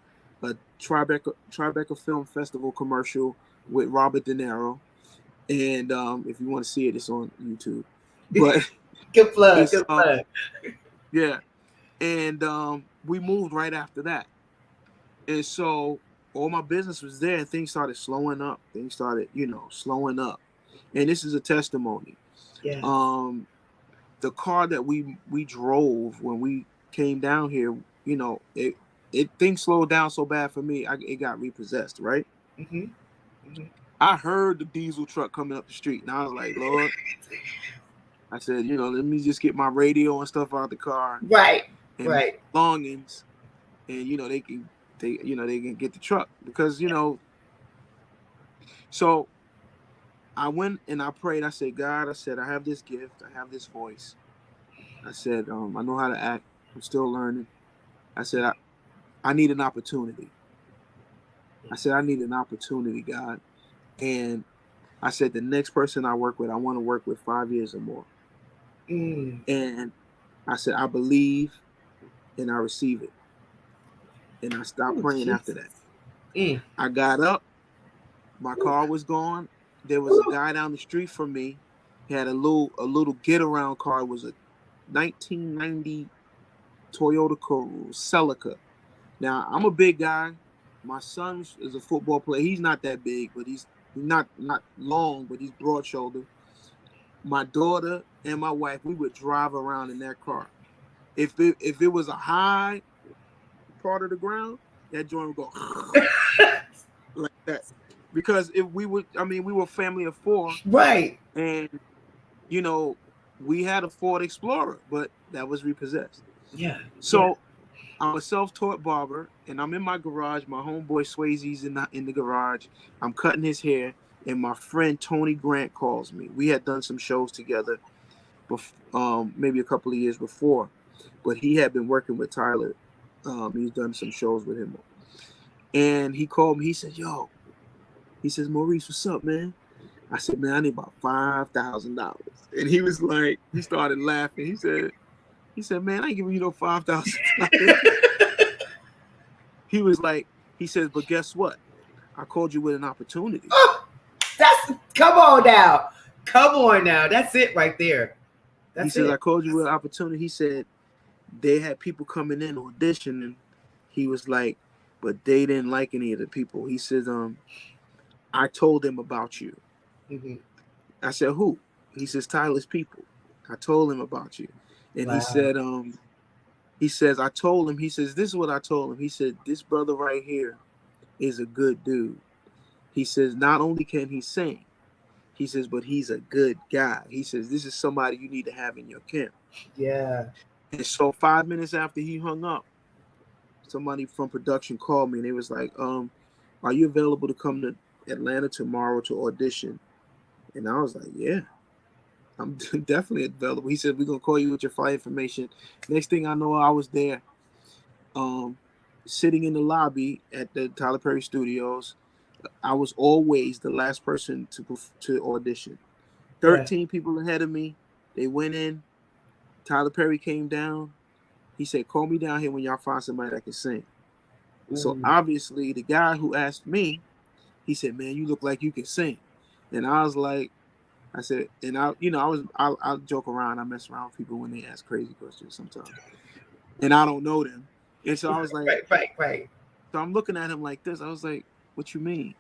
Tribeca Film Festival commercial with Robert De Niro. And if you want to see it, it's on YouTube. But Good plug. it's Good plug. yeah. And we moved right after that. And so all my business was there, and things started slowing up. Things started, slowing up. And this is a testimony. Yes. The car that we drove when we came down here, it things slowed down so bad for me. It got repossessed, right? Mm-hmm. Mm-hmm. I heard the diesel truck coming up the street, and I was like, Lord, I said, let me just get my radio and stuff out the car, Right. and my Right. belongings, and they can get the truck because So I went and I prayed. I said, God, I said, I have this gift, I have this voice. I said, I know how to act. I'm still learning. I said, I need an opportunity. I said, I need an opportunity, God. And I said, the next person I work with, I want to work with 5 years or more. And I said, I believe and I receive it. And I stopped praying after that. I got up. My car was gone. There was a guy down the street from me. He had a little get around car. It was a 1990 Toyota Celica. Now I'm a big guy. My son is a football player. He's not that big, but he's not long, but he's broad shouldered. My daughter and my wife, we would drive around in that car. If it was a high part of the ground, that joint would go like that. Because we were a family of 4. Right. And we had a Ford Explorer, but that was repossessed. Yeah. So I'm a self-taught barber, and I'm in my garage. My homeboy Swayze's in the garage. I'm cutting his hair, and my friend Tony Grant calls me. We had done some shows together, maybe a couple of years before, but he had been working with Tyler. He's done some shows with him, and he called me. He said, "Yo," he says, "Maurice, what's up, man?" I said, "Man, I need about $5,000." And he was like, he started laughing. He said, "Man, I ain't giving you no $5,000." He was like, he says, "But guess what? I called you with an opportunity." Oh, come on now. That's it right there. He says, "I called you with an opportunity." He said, they had people coming in auditioning. He was like, but they didn't like any of the people. He says, I told them about you. Mm-hmm. I said, who? He says, Tyler's people. I told him about you. And wow. He says, I told him, he says, this is what I told him. He said, this brother right here is a good dude. He says, not only can he sing, he says, but he's a good guy. He says, this is somebody you need to have in your camp. Yeah. And so 5 minutes after he hung up, somebody from production called me and they was like, are you available to come to Atlanta tomorrow to audition? And I was like, yeah, I'm definitely available. He said, we're going to call you with your flight information. Next thing I know, I was there sitting in the lobby at the Tyler Perry Studios. I was always the last person to audition. 13 people ahead of me. They went in. Tyler Perry came down. He said, call me down here when y'all find somebody that can sing. So obviously the guy who asked me, he said, man, you look like you can sing. And I was like, I said, and I'll joke around. I mess around with people when they ask crazy questions sometimes. And I don't know them. And so I was like, right. So I'm looking at him like this. I was like, what you mean?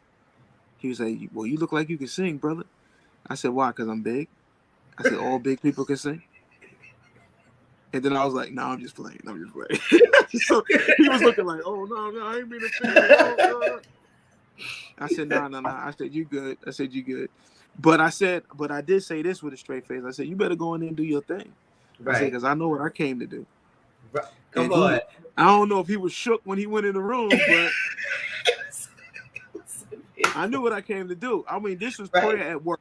He was like, well, you look like you can sing, brother. I said, why? Because I'm big? I said, all big people can sing? And then I was like, no, I'm just playing. So he was looking like, oh, no, I ain't mean to say that. No. I said, no. I said, you good. But I did say this with a straight face. I said, you better go in there and do your thing. Right. I said, because I know what I came to do. Right. Come on. I don't know if he was shook when he went in the room, but I knew what I came to do. I mean, this was prayer at work.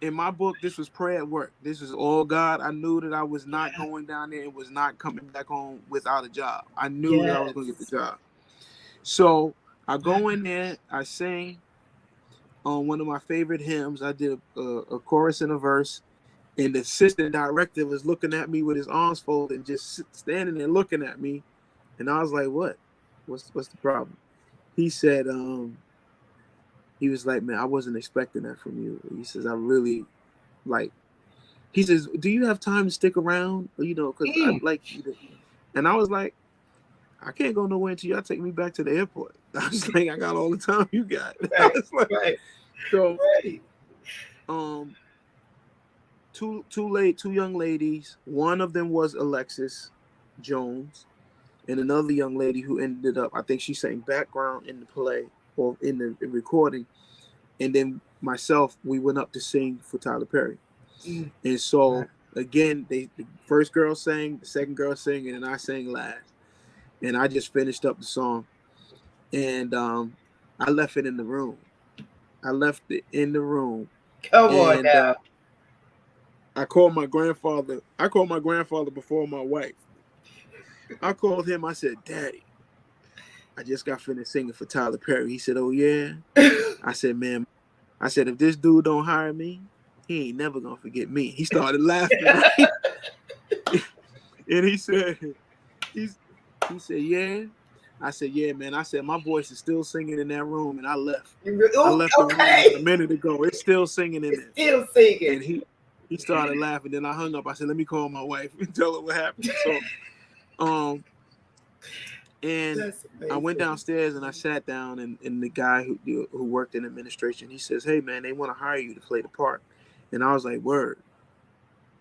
In my book, this was prayer at work. This was all God. I knew that I was not going down there and was not coming back home without a job. I knew that I was going to get the job. So I go in there, I sing on one of my favorite hymns. I did a chorus and a verse, and the assistant director was looking at me with his arms folded and just standing there looking at me. And I was like, what? What's the problem? He said, He was like, man, I wasn't expecting that from you. He says, I really like. He says, do you have time to stick around? Because I Mm. like you. And I was like, I can't go nowhere until y'all take me back to the airport. I was like, I got all the time you got. I Right, was like, right, so, right. um, two young ladies. One of them was Alexis Jones, and another young lady who ended up, I think she sang background in the play or in the recording. And then myself, we went up to sing for Tyler Perry. Mm. And Right. so again, the first girl sang, the second girl sang, and then I sang last. And I just finished up the song, and I left it in the room. I left it in the room, Come on and now. I called my grandfather. I called my grandfather before my wife. I called him. I said, "Daddy, I just got finished singing for Tyler Perry." He said, "Oh yeah." I said, "Man," I said, "if this dude don't hire me, he ain't never gonna forget me." He started laughing, right? And he said, "Yeah." I said, "Yeah, man." I said, "My voice is still singing in that room," and I left. I Oh, left the room about a okay. minute ago. It's still singing in It's there. still singing. And he started laughing. Then I hung up. I said, "Let me call my wife and tell her what happened." So, um, and That's I went amazing. downstairs and I sat down, and the guy who worked in administration, he says, "Hey, man, they want to hire you to play the part." And I was like, "Word."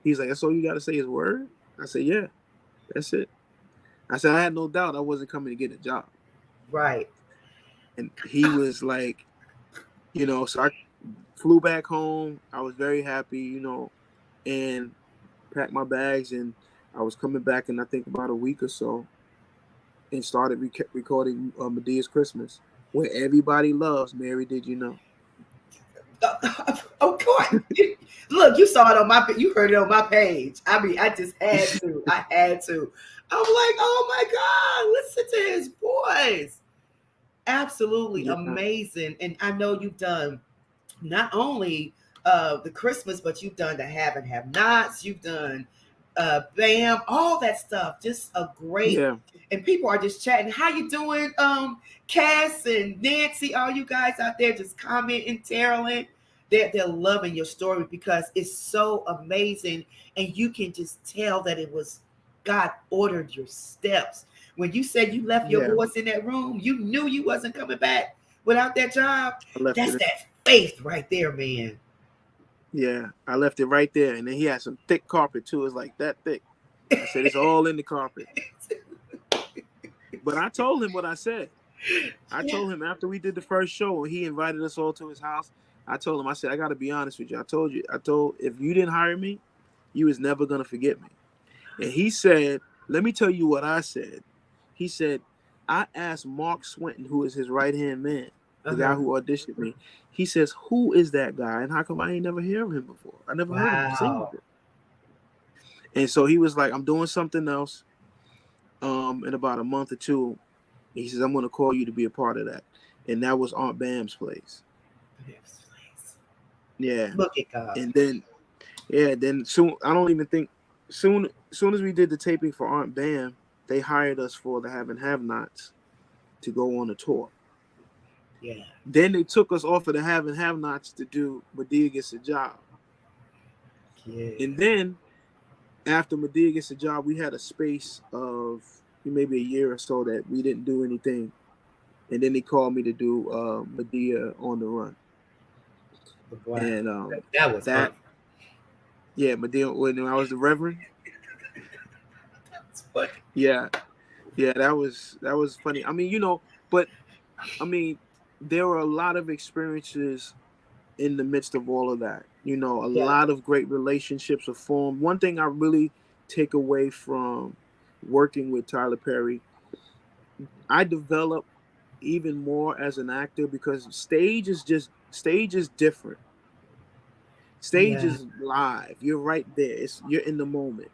He's like, "That's all you got to say is word?" I said, "Yeah, that's it." I said, "I had no doubt I wasn't coming to get a job." Right. And he was like, so I flew back home. I was very happy, and packed my bags, and I was coming back in I think about a week or so, and started recording Medea's Christmas, where everybody loves Mary. Did you know? Of course. Look, you saw it on you heard it on my page. I mean, I just had to. I had to. I'm like, oh my God, listen to his voice. Absolutely Yeah, amazing. And I know you've done not only the Christmas, but you've done the have and have nots, you've done BAM, all that stuff. Just a great, yeah, and people are just chatting. How you doing, Cass and Nancy? All you guys out there just commenting, Terrelling. They're loving your story because it's so amazing, and you can just tell that it was God ordered your steps. When you said you left your yeah. voice in that room, you knew you wasn't coming back without that job. I left That's it. that faith right there, man. Yeah, I left it right there, and then he had some thick carpet too. It's like that thick. I said it's all in the carpet. But I told him what I said. I Yeah. told him after we did the first show and he invited us all to his house. I told him, I said, I got to be honest with you. I told, if you didn't hire me, you was never going to forget me. And he said, let me tell you what I said. He said, I asked Mark Swinton, who is his right-hand man, the guy Uh-huh. who auditioned me. He says, who is that guy? And how come I ain't never heard of him before? I never heard him sing Wow. before. And so he was like, I'm doing something else in about a month or two. He says, I'm going to call you to be a part of that. And that was Aunt Bam's place. Yeah. Look at God. And then soon, I don't even think, soon as we did the taping for Aunt Bam, they hired us for the Have and Have Nots to go on a tour. Yeah. Then they took us off of the Have and Have Nots to do Madea Gets a Job. Yeah. And then after Madea Gets a Job, we had a space of maybe a year or so that we didn't do anything. And then they called me to do Madea on the Run. Wow. And That was fun. Madea, when I was the Reverend. That's funny. Yeah, that was funny. I mean, but I mean, there were a lot of experiences in the midst of all of that. A Yeah. lot of great relationships are formed. One thing I really take away from working with Tyler Perry, I developed even more as an actor because stage is different. Stage Yeah. is live. You're right there. You're in the moment.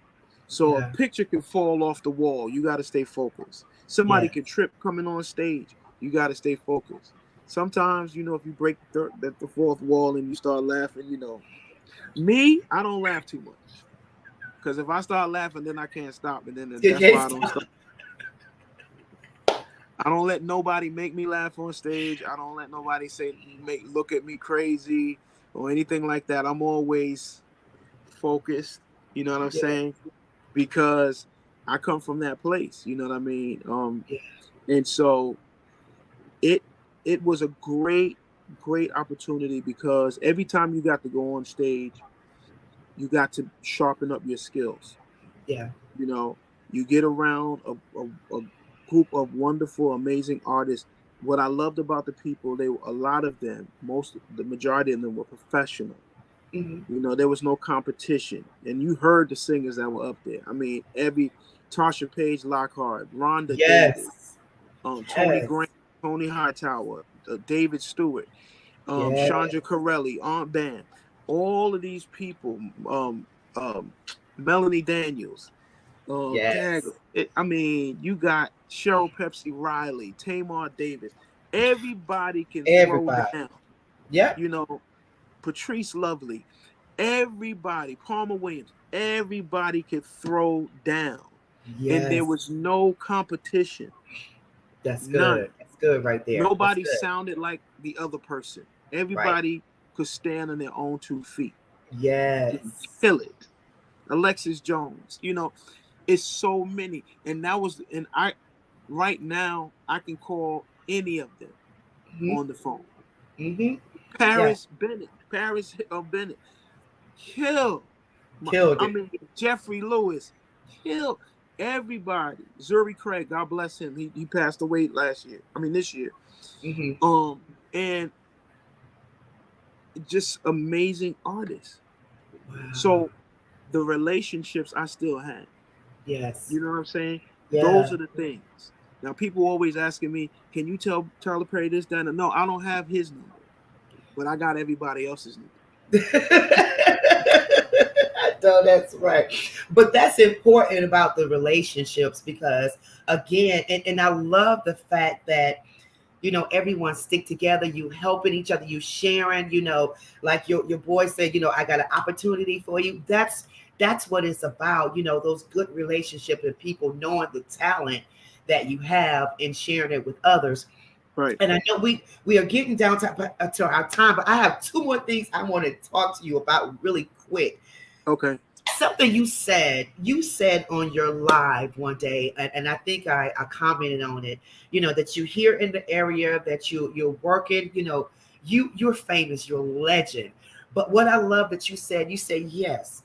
So a Yeah. picture can fall off the wall. You got to stay focused. Somebody Yeah. can trip coming on stage. You got to stay focused. Sometimes, if you break the fourth wall and you start laughing, me, I don't laugh too much. Because if I start laughing, then I can't stop. And then You that's why can't I don't stop. stop. I don't let nobody make me laugh on stage. I don't let nobody look at me crazy or anything like that. I'm always focused. You know what I'm Yeah, saying? Because I come from that place. You know what I mean? yeah, And so it it was a great opportunity because every time you got to go on stage, you got to sharpen up your skills. yeah. You know, you get around a group of wonderful, amazing artists. What I loved about the people, they were a lot of them, the majority of them were professional. Hmm. You know, there was no competition, and you heard the singers that were up there. I mean, every Tasha Page Lockhart, Rhonda Davis, Yes, Tony yes, Grant, Tony Hightower, David Stewart, yes, Chandra Corelli, Aunt Bam, all of these people, um, Melanie Daniels, yes. I mean, you got Cheryl Pepsi Riley, Tamar Davis. Everybody can throw Everybody. down. Yep. You know, Patrice Lovely. Everybody, Palmer Williams. Everybody could throw down, and there Yes. was no competition. That's None. good. That's good right there. That's Nobody good. sounded like the other person. Right. Everybody could stand on their own 2 feet and Yes. kill it. Alexis Jones. You know, it's so many, and I right now I can call any of them Hmm. on the phone. Hmm. Yeah. Paris Bennett, kill. Killed I it. mean Jeffrey Lewis, kill everybody. Zuri Craig, God bless him. He passed away last year. I mean this year. Hmm. And just amazing artists. Wow. So the relationships I still have. Yes. You know what I'm saying? Those Yeah. are the things. Now people always asking me, "Can you tell Tyler Perry this, that?" And no, I don't have his number, but I got everybody else's number. No, that's right. But that's important about the relationships because again, and I love the fact that everyone stick together, you helping each other, you sharing, like your boy said, I got an opportunity for you. That's what it's about, those good relationships and people knowing the talent that you have and sharing it with others. Right. And I know we are getting down to our time, but I have two more things I want to talk to you about really quick. Okay. Something you said on your live one day, and I think I commented on it, that you here in the area, that you're working, you're famous, you're a legend. But what I love that you said, yes,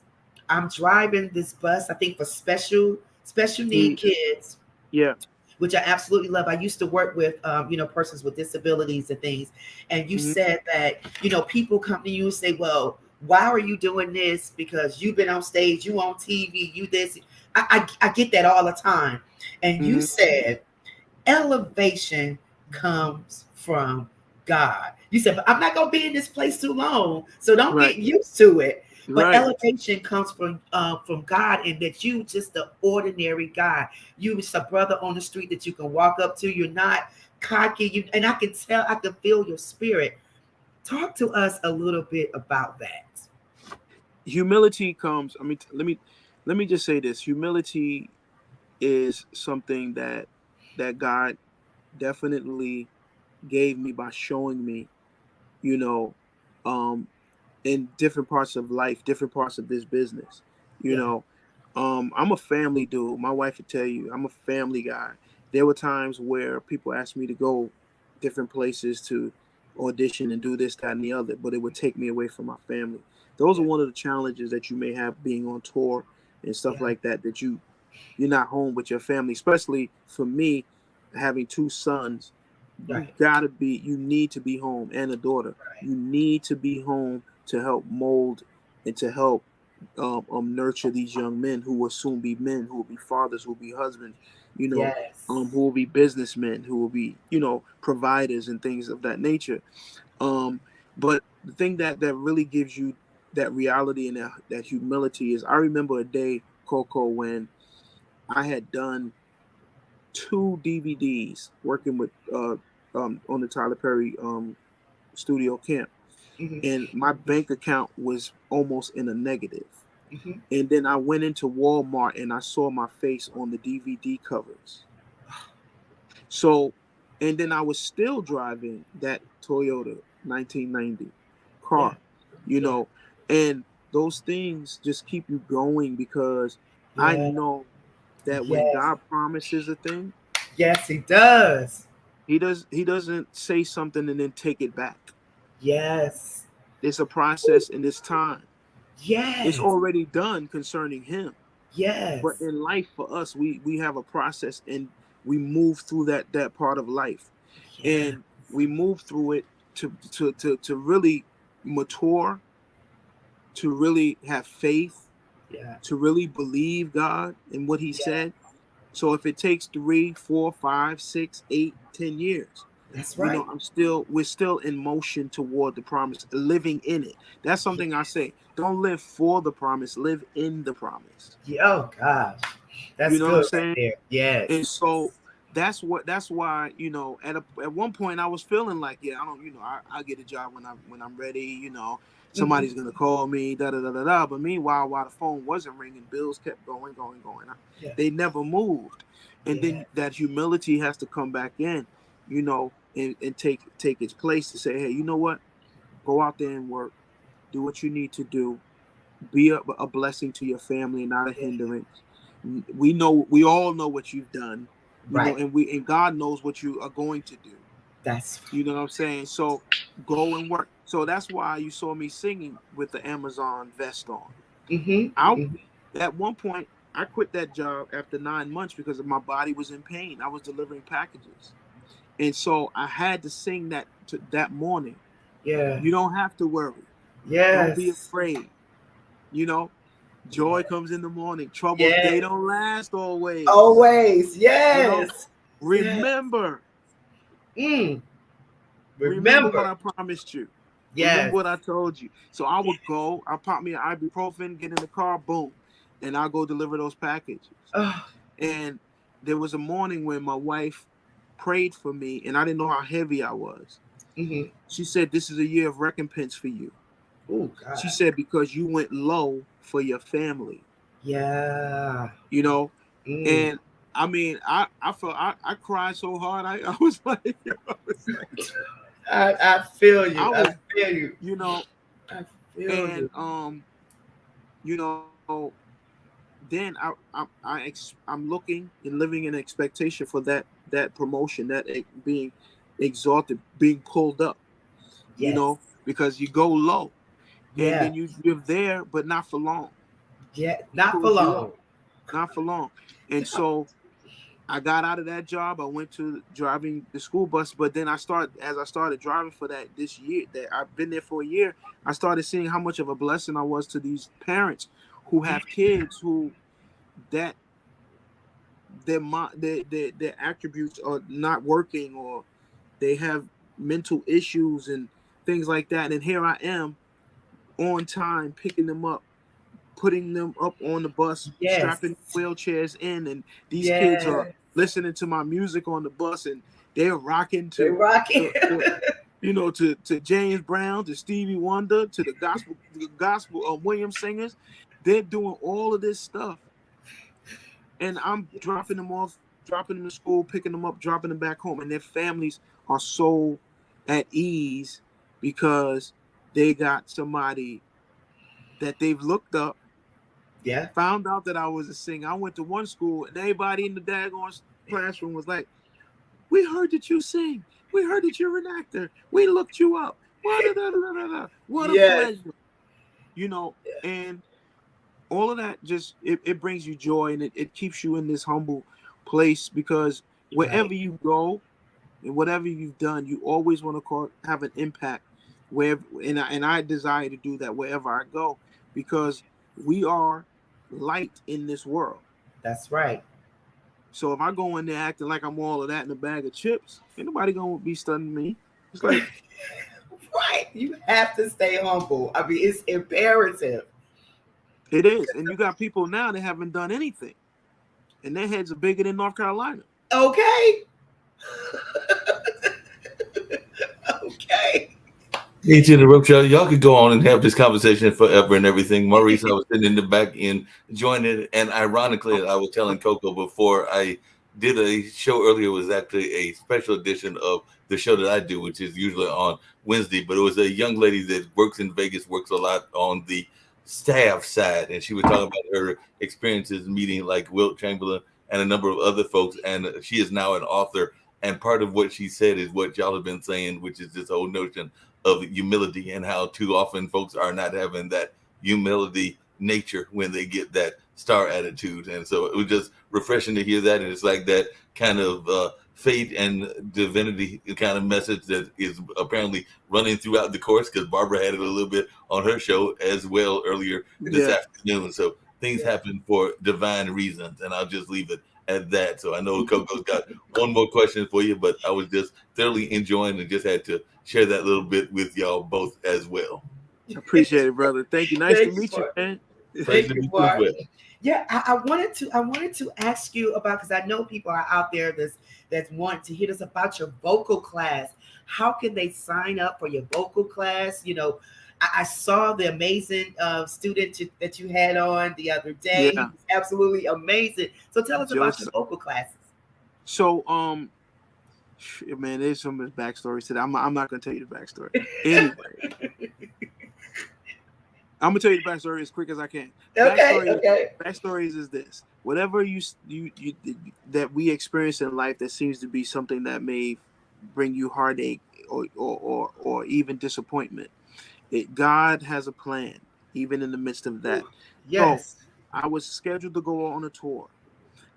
I'm driving this bus, I think for special need He, kids, yeah. which I absolutely love. I used to work with, persons with disabilities and things. And you Hmm. said that, people come to you and say, well, why are you doing this? Because you've been on stage, you on TV, you this. I get that all the time. And you Hmm. said, elevation comes from God. You said, but I'm not going to be in this place too long, so don't Right. get used to it. But Right. elevation comes from God, and that you just the ordinary guy. You just a brother on the street that you can walk up to. You're not cocky. And I can tell, I can feel your spirit. Talk to us a little bit about that. Humility comes. I mean, let me just say this. Humility is something that God definitely gave me by showing me, you know, um, in different parts of life, different parts of this business. You Yeah, know, I'm a family dude. My wife would tell you I'm a family guy. There were times where people asked me to go different places to audition and do this, that, and the other, but it would take me away from my family. Those are yeah, one of the challenges that you may have being on tour and stuff yeah. like that. That you're not home with your family, especially for me, having 2 sons. Right, You need to be home, and a daughter. right. You need to be home to help mold and to help nurture these young men who will soon be men, who will be fathers, who will be husbands, who Yes. will be businessmen, who will be, providers and things of that nature. Um, but the thing that really gives you that reality and that humility is, I remember a day, Coco, when I had done 2 DVDs working with on the Tyler Perry studio camp, Hmm. and my bank account was almost in a negative. Hmm. And then I went into Walmart and I saw my face on the DVD covers. So And then I was still driving that Toyota 1990 Yeah. car, you Yeah. know, and those things just keep you going because I Yeah. know that when Yes. God promises a thing, Yes, he does. he doesn't say something and then take it back. Yes. It's a process and it's time. It's Yes. already done concerning him. But Yes. in life for us, we have a process and we move through that part of life. Yeah. And we move through it to really mature, to really have faith, Yeah. to really believe God and what he Yeah. said. So if it takes 3, 4, 5, 6, 8, 10 years, That's you know, right. we're still in motion toward the promise, living in it. That's something I say. Don't live for the promise, live in the promise. Yeah. Oh gosh. You That's know what I'm good right saying? there. Yes. And so that's why, you know, at one point I was feeling like, yeah, I don't, you know, I'll get a job when I'm ready, you know, Hmm. somebody's gonna call me, da da da da da. But meanwhile, while the phone wasn't ringing, bills kept going. Yeah. They never moved. And Yeah. then that humility has to come back in, you know, and take its place to say, hey, you know what? Go out there and work, do what you need to do, be a blessing to your family and not a Yeah. hindrance. We all know what you've done, you know, Right. and God knows what you are going to do. That's You know what I'm saying? So go and work. So that's why you saw me singing with the Amazon vest on. mm-hmm. I Hmm. At one point I quit that job after 9 months because my body was in pain. I was delivering packages, and so I had to sing that morning. Yeah. You don't have to worry. Don't be Yes. afraid. You know, Yeah. joy comes in the morning. Troubles, they Yes. don't last always. Always. You know, Yes. Yeah. remember, Mm. remember what Remember. I promised you. Remember Yes. what I told you. So I Yeah. would go, I pop me an ibuprofen, get in the car, boom, and I'll go deliver those packages. Oh. And there was a morning when my wife prayed for me, and I didn't know how heavy I was. Mm-hmm. She said, "This is a year of recompense for you." Oh She God. said, "Because you went low for your family." Yeah. You know, Mm. and I mean, I felt I cried so hard. I was like, I was like, I feel I you. I was, feel you. you know, I feel and you. you know, then I'm looking and living in expectation for that promotion, being exalted, being pulled up. You Yes. know, because you go low, and Yeah. then you're there, but not for long. Yeah. He Not for pulls you up, long. not for long, and so I got out of that job. I went to driving the school bus, but then as I started driving for this year, that I've been there for a year, I started seeing how much of a blessing I was to these parents who have kids who that their attributes are not working, or they have mental issues and things like that. And here I am on time picking them up, putting them up on the bus, Yes. strapping wheelchairs in, and these kids are Yes. listening to my music on the bus, and they're rocking They rock to, it. to to James Brown, to Stevie Wonder, to the gospel Williams singers. They're doing all of this stuff, and I'm dropping them off, dropping them to school, picking them up, dropping them back home, and their families are so at ease because they got somebody that they've looked up, Yeah. found out that I was a singer. I went to one school and everybody in the daggone classroom was like, "We heard that you sing. We heard that you're an actor. We looked you up. What a Yes. pleasure." You know, and all of that just it brings you joy, and it keeps you in this humble place because Right. wherever you go and whatever you've done, you always want to have an impact where and I desire to do that wherever I go because we are light in this world. That's right. So if I go in there acting like I'm all of that in a bag of chips, ain't nobody gonna be studying me. It's like Right. You have to stay humble. I mean, it's imperative. it is, and you got people now that haven't done anything, and their heads are bigger than North Carolina. Okay. Okay. Need to interrupt y'all. Y'all could go on and have this conversation forever and everything. Maurice, I was sitting in the back end enjoying it. And ironically, I was telling Coco before I did a show earlier. It was actually a special edition of the show that I do, which is usually on Wednesday. But it was a young lady that works in Vegas, works a lot on the staff side, and she was talking about her experiences meeting like Wilt Chamberlain and a number of other folks. And she is now an author. And part of what she said is what y'all have been saying, which is this whole notion of humility and how too often folks are not having that humility nature when they get that star attitude. And so it was just refreshing to hear that. And it's like that kind of fate and divinity kind of message that is apparently running throughout the course, because Barbara had it a little bit on her show as well earlier this afternoon. So things happen for divine reasons, and I'll just leave it at that. So I know Coco's got one more question for you, but I was just thoroughly enjoying and just had to share that little bit with y'all both as well. Appreciate it, brother. Thank you. Nice to meet you, man. Thank you, Mark. Yeah, I wanted to ask you about, because I know people are out there that's wanting to hear us about your vocal class. How can they sign up for your vocal class? You know, I saw the amazing student that you had on the other day. Yeah. He was absolutely amazing. So tell us about your vocal classes. So, man, there's so much backstories to that. I'm not gonna tell you the backstory. Anyway, I'm gonna tell you the backstory as quick as I can. Backstory is this: whatever you that we experience in life that seems to be something that may bring you heartache or even disappointment. God has a plan, even in the midst of that. Yes. So, I was scheduled to go on a tour.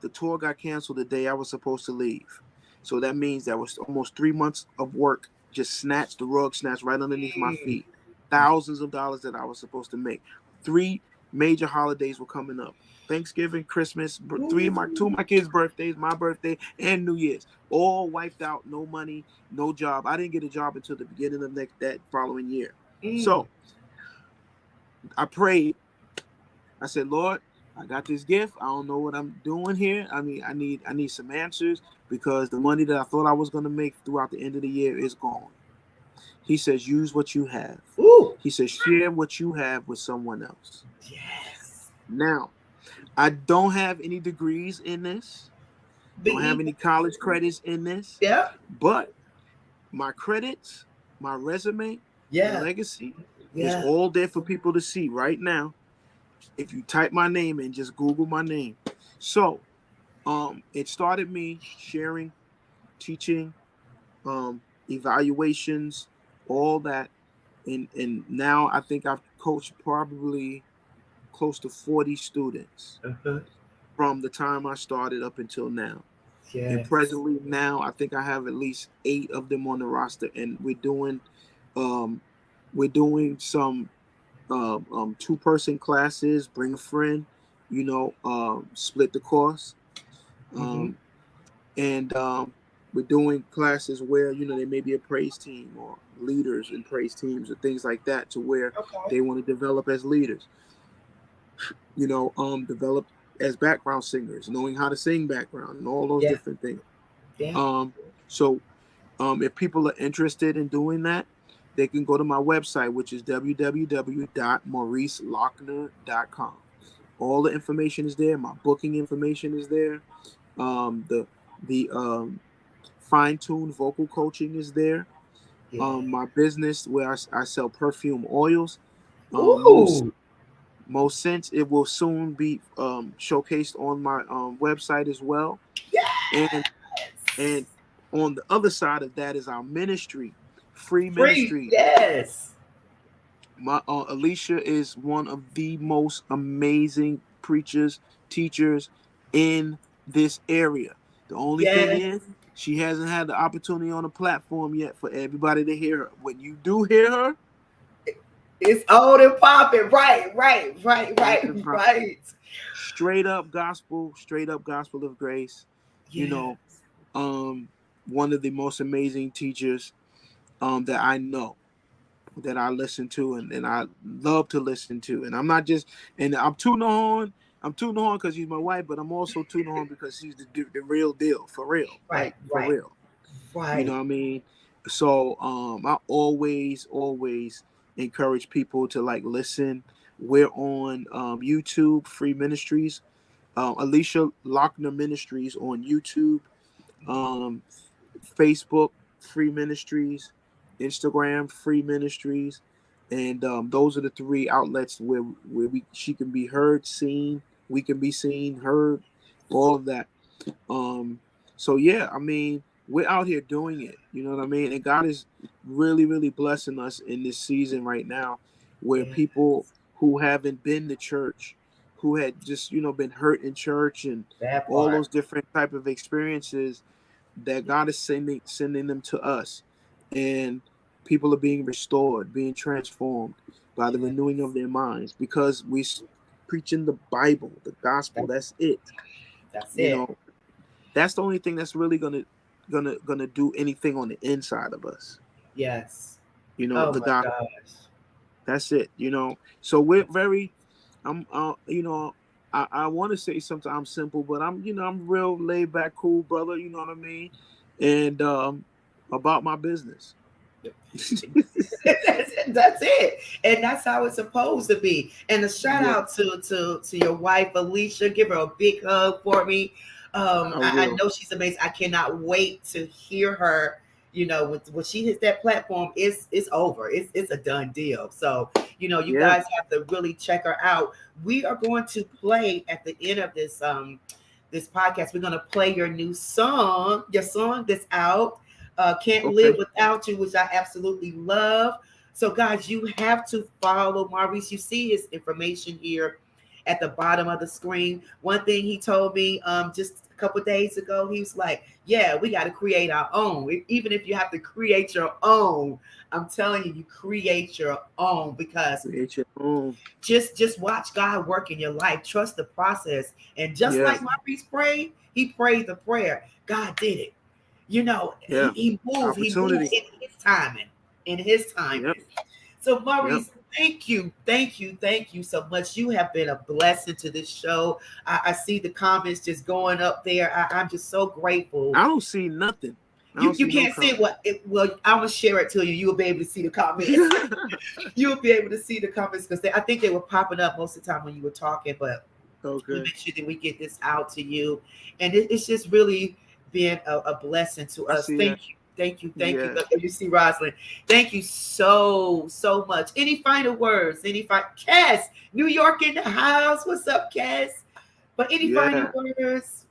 The tour got canceled the day I was supposed to leave. So that means that was almost 3 months of work just the rug snatched right underneath my feet. Thousands of dollars that I was supposed to make. 3 major holidays were coming up: Thanksgiving, Christmas, two of my kids' birthdays, my birthday, and New Year's. All wiped out, no money, no job. I didn't get a job until the beginning of that following year. So I prayed. I said, Lord, I got this gift. I don't know what I'm doing here. I mean, I need some answers, because the money that I thought I was going to make throughout the end of the year is gone. He says, use what you have. He says, share what you have with someone else. Yes. Now, I don't have any degrees in this. Don't have any college credits in this. Yeah. But my credits, my resume, the legacy is all there for people to see right now. If you type my name and just Google my name. So, it started me sharing, teaching, evaluations, all that. And now I think I've coached probably close to 40 students from the time I started up until now. Yes. And presently now I think I have at least 8 of them on the roster, and we're doing some 2-person classes, bring a friend, split the cost. And we're doing classes where, there may be a praise team or leaders in praise teams or things like that, to where they want to develop as leaders, develop as background singers, knowing how to sing background and all those different things. So if people are interested in doing that, they can go to my website, which is www.mauricelochner.com. All the information is there. My booking information is there. The fine-tuned vocal coaching is there. My business, where I sell perfume oils. Most Scents, it will soon be showcased on my website as well. Yes! And on the other side of that is our ministry, free ministry. Yes. My Alicia is one of the most amazing preachers, teachers in this area. The only thing is, she hasn't had the opportunity on the platform yet for everybody to hear her. When you do hear her, it's old and popping. Right. Straight up gospel of grace. Yes. One of the most amazing teachers that I know, that I listen to and I love to listen to. And I'm not just, and I'm tooting on because she's my wife, but I'm also tooting on because she's the real deal, for real. Right. You know what I mean? So I always encourage people to listen. We're on YouTube, Free Ministries. Alicia Lochner Ministries on YouTube, um, Facebook, Free Ministries, Instagram, Free Ministries, and those are the three outlets where she can be heard, seen, we can be seen, heard, all of that. Um, so yeah, I mean, we're out here doing it. You know what I mean? And God is really, really blessing us in this season right now, where Yeah, people who haven't been to church, who had just been hurt in church and that all part. those different type of experiences, that God is sending them to us, and people are being restored, being transformed by the Yeah, renewing of their minds because we preaching the Bible, the gospel. that, That's it. that's You it. know, that's the only thing that's really gonna do anything on the inside of us. Yes. The Oh my gospel. gosh. That's it. So we're very. I'm. I want to say something. I'm simple, but I'm real laid back, cool brother. You know what I mean? And about my business. That's it, and that's how it's supposed to be. And a shout Yeah, out to your wife Alicia. Give her a big hug for me. I I will. know she's amazing. I cannot wait to hear her. When she hits that platform, it's over. It's a done deal. So you Yeah. guys have to really check her out. We are going to play at the end of this podcast. We're going to play your new song, your song that's out. Can't Live Okay. Without You, which I absolutely love. So, guys, you have to follow Maurice. You see his information here at the bottom of the screen. One thing he told me just a couple days ago, he was like, yeah, we got to create our own. Even if you have to create your own, I'm telling you, you create your own, because Create your own. just watch God work in your life. Trust the process. And just Yeah. like Maurice prayed, he prayed the prayer. God did it. Yeah. He moved. He moved Opportunity. in his timing. In his Yep. timing. So, Yep. Maurice, thank you so much. You have been a blessing to this show. I see the comments just going up there. I'm just so grateful. I don't see nothing. I You don't see no can't see comment. well, I'm gonna share it to you. You'll be able to see the comments. You'll be able to see the comments because I think they were popping up most of the time when you were talking, but we Okay. make sure that we get this out to you. And it's just really been a blessing to I us. see that. Thank you. Yeah. Look, you see Rosalind. Thank you so much. Any final words? Cass, New York in the house. What's up, Cass? But any final Yeah. words?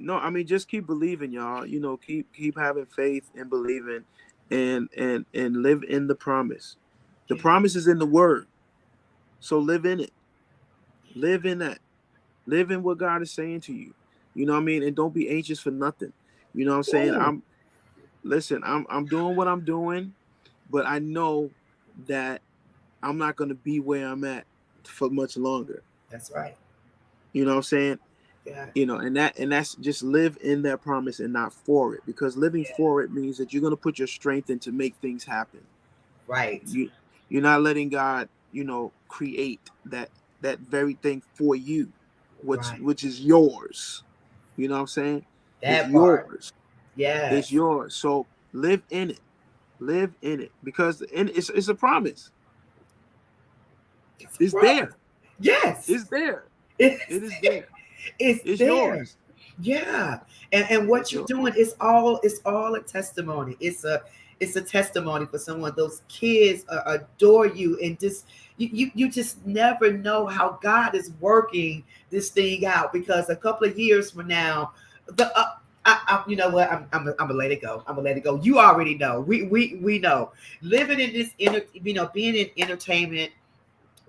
No, I mean, just keep believing, y'all. Keep having faith and believing, and live in the promise. The Yeah, promise is in the word. So live in it. Live in that. Live in what God is saying to you. You know what I mean? And don't be anxious for nothing. You know what I'm saying? ooh, I'm doing what I'm doing, but I know that I'm not gonna be where I'm at for much longer. that's right. You know what I'm saying? Yeah, And that's just live in that promise and not for it, because living yeah, for it means that you're going to put your strength in to make things happen. right, You're not letting God create that very thing for you, right. which is yours. You know what I'm saying? It's That part. yours. It's Yes. yours. So live in it. Live in it, because it's a promise. It's a It's promise. there. Yes. It's there. It It's is there. there. It's It's there. yours. Yeah. And what It's you're yours. doing is all a testimony. It's a testimony for someone. Those kids adore you, and just you just never know how God is working this thing out, because a couple of years from now, the you know what? I'm gonna let it go. I'm gonna let it go. You already know. We know. Living in this being in entertainment,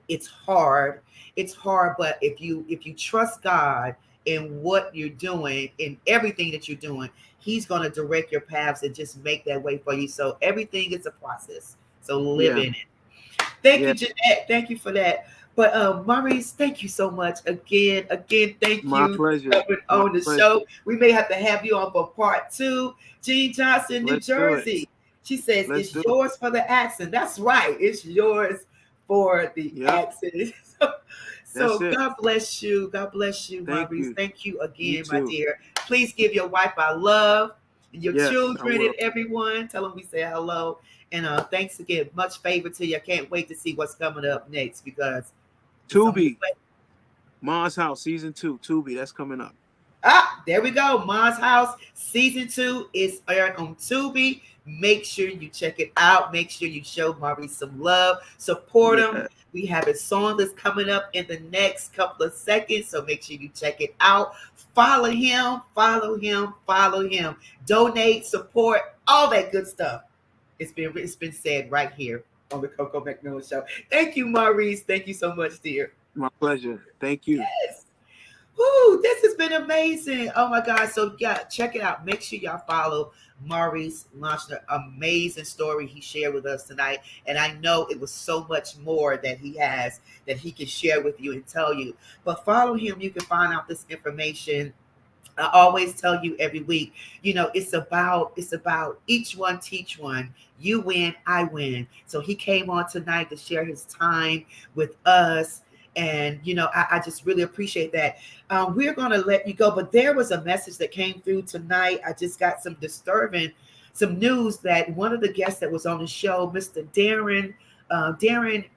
it's hard. It's hard, but if you trust God in what you're doing, in everything that you're doing, He's going to direct your paths and just make that way for you. So everything is a process. So live Yeah. in it. Thank Yeah. you, Jeanette. Thank you for that. But Maurice, thank you so much again. Thank My you pleasure. for coming My on the pleasure. show. We may have to have you on for part two. Jean Johnson, New Let's do it. Jersey. She says Let's it's do it. yours for the accent. That's right. It's yours for the Yep. accent. That's So it. God bless you. God bless you, Thank Maurice. you. Thank you You again, my too. dear. Please give your wife our love, and your Yes, I children, and will. everyone. Tell them we say hello. And thanks again. Much favor to you. I can't wait to see what's coming up next, because it's on the Tubi. way. Mars House season 2, Tubi. That's coming up. Ah, there we go. Ma's House season 2 is aired on Tubi. Make sure you check it out. Make sure you show Maurice some love. Support him. We have a song that's coming up in the next couple of seconds, so make sure you check it out. Follow him, follow him, follow him. Donate, support, all that good stuff. It's been said right here on the Coco McMillan Show. Thank you, Maurice. Thank you so much, dear. My pleasure. Thank you. Yes. Woo, this has been amazing. Oh my God. So yeah, check it out. Make sure y'all follow Maurice Launchner. Amazing story he shared with us tonight. And I know it was so much more that he has that he can share with you and tell you. But follow him. You can find out this information. I always tell you every week, you know, it's about each one teach one. You win, I win. So he came on tonight to share his time with us. And, you know, I just really appreciate that. We're going to let you go. But there was a message that came through tonight. I just got some news that one of the guests that was on the show, Mr. Darren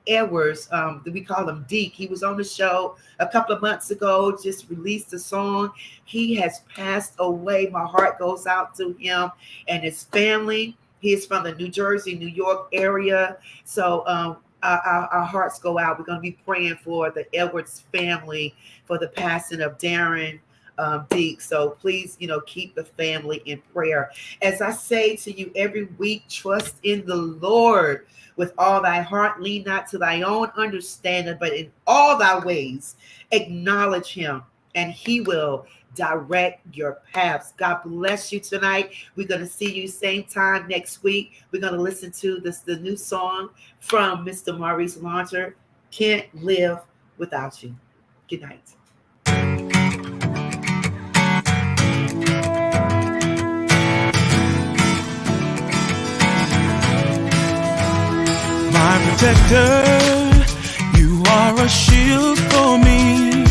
Edwards, we call him Deke. He was on the show a couple of months ago, just released a song. He has passed away. My heart goes out to him and his family. He is from the New Jersey, New York area. So our hearts go out. We're going to be praying for the Edwards family for the passing of Darren Deke. So please, you know, keep the family in prayer. As I say to you every week, trust in the Lord with all thy heart, lean not to thy own understanding, but in all thy ways acknowledge him, and he will direct your paths. God bless you tonight. We're going to see you same time next week. We're going to listen to the new song from Mr. Maurice Launcher, Can't Live Without You. Good night. My protector, you are a shield for me.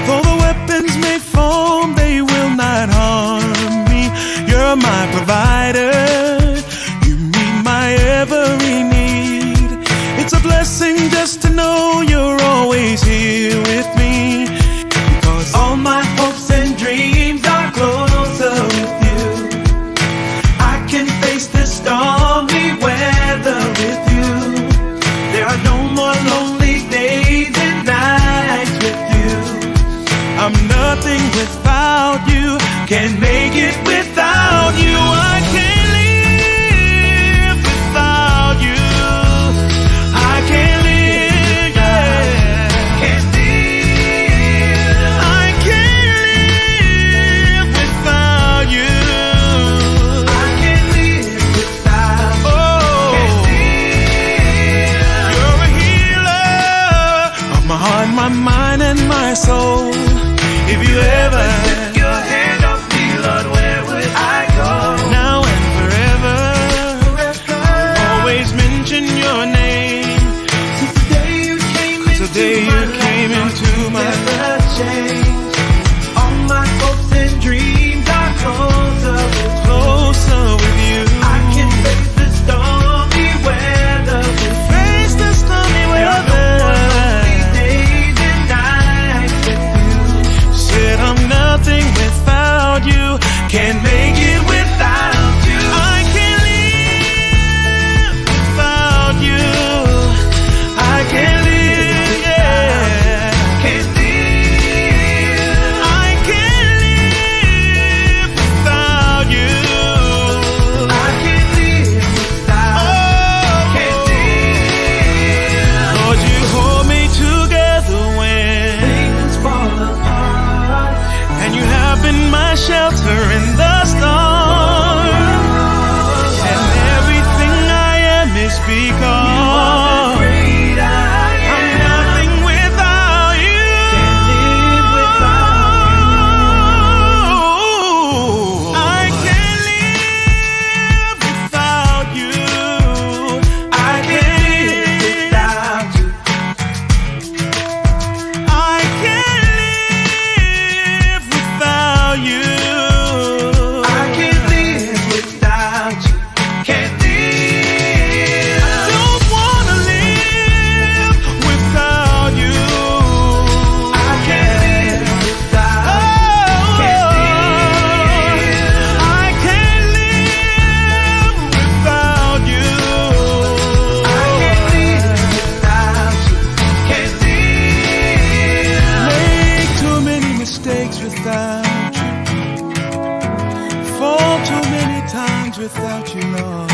Though the weapons may form, they will not harm me. You're my provider, you meet my every need. It's a blessing just to know you're always here with me. Because all my hopes and dreams are closer with you. I can face the stormy weather with you. There are no more lonely days and nights with you. I'm nothing without you, can't make it without you. I can't live without you. I can't live, yeah. Can't live. I can't live without you. I can't live without you. Oh, can't live. You're a healer of my heart, my mind, and my soul. If you ever lift your hand on me, Lord, where would I go? Now and forever, always mention your name. Since the day you came into my life, never changed. All my hopes and dreams are closer with you. I can face the stormy weather. Face the stormy weather. I'm nothing without you, can't make it without you. I can't live without you. I can't live, yeah. without you, Lord.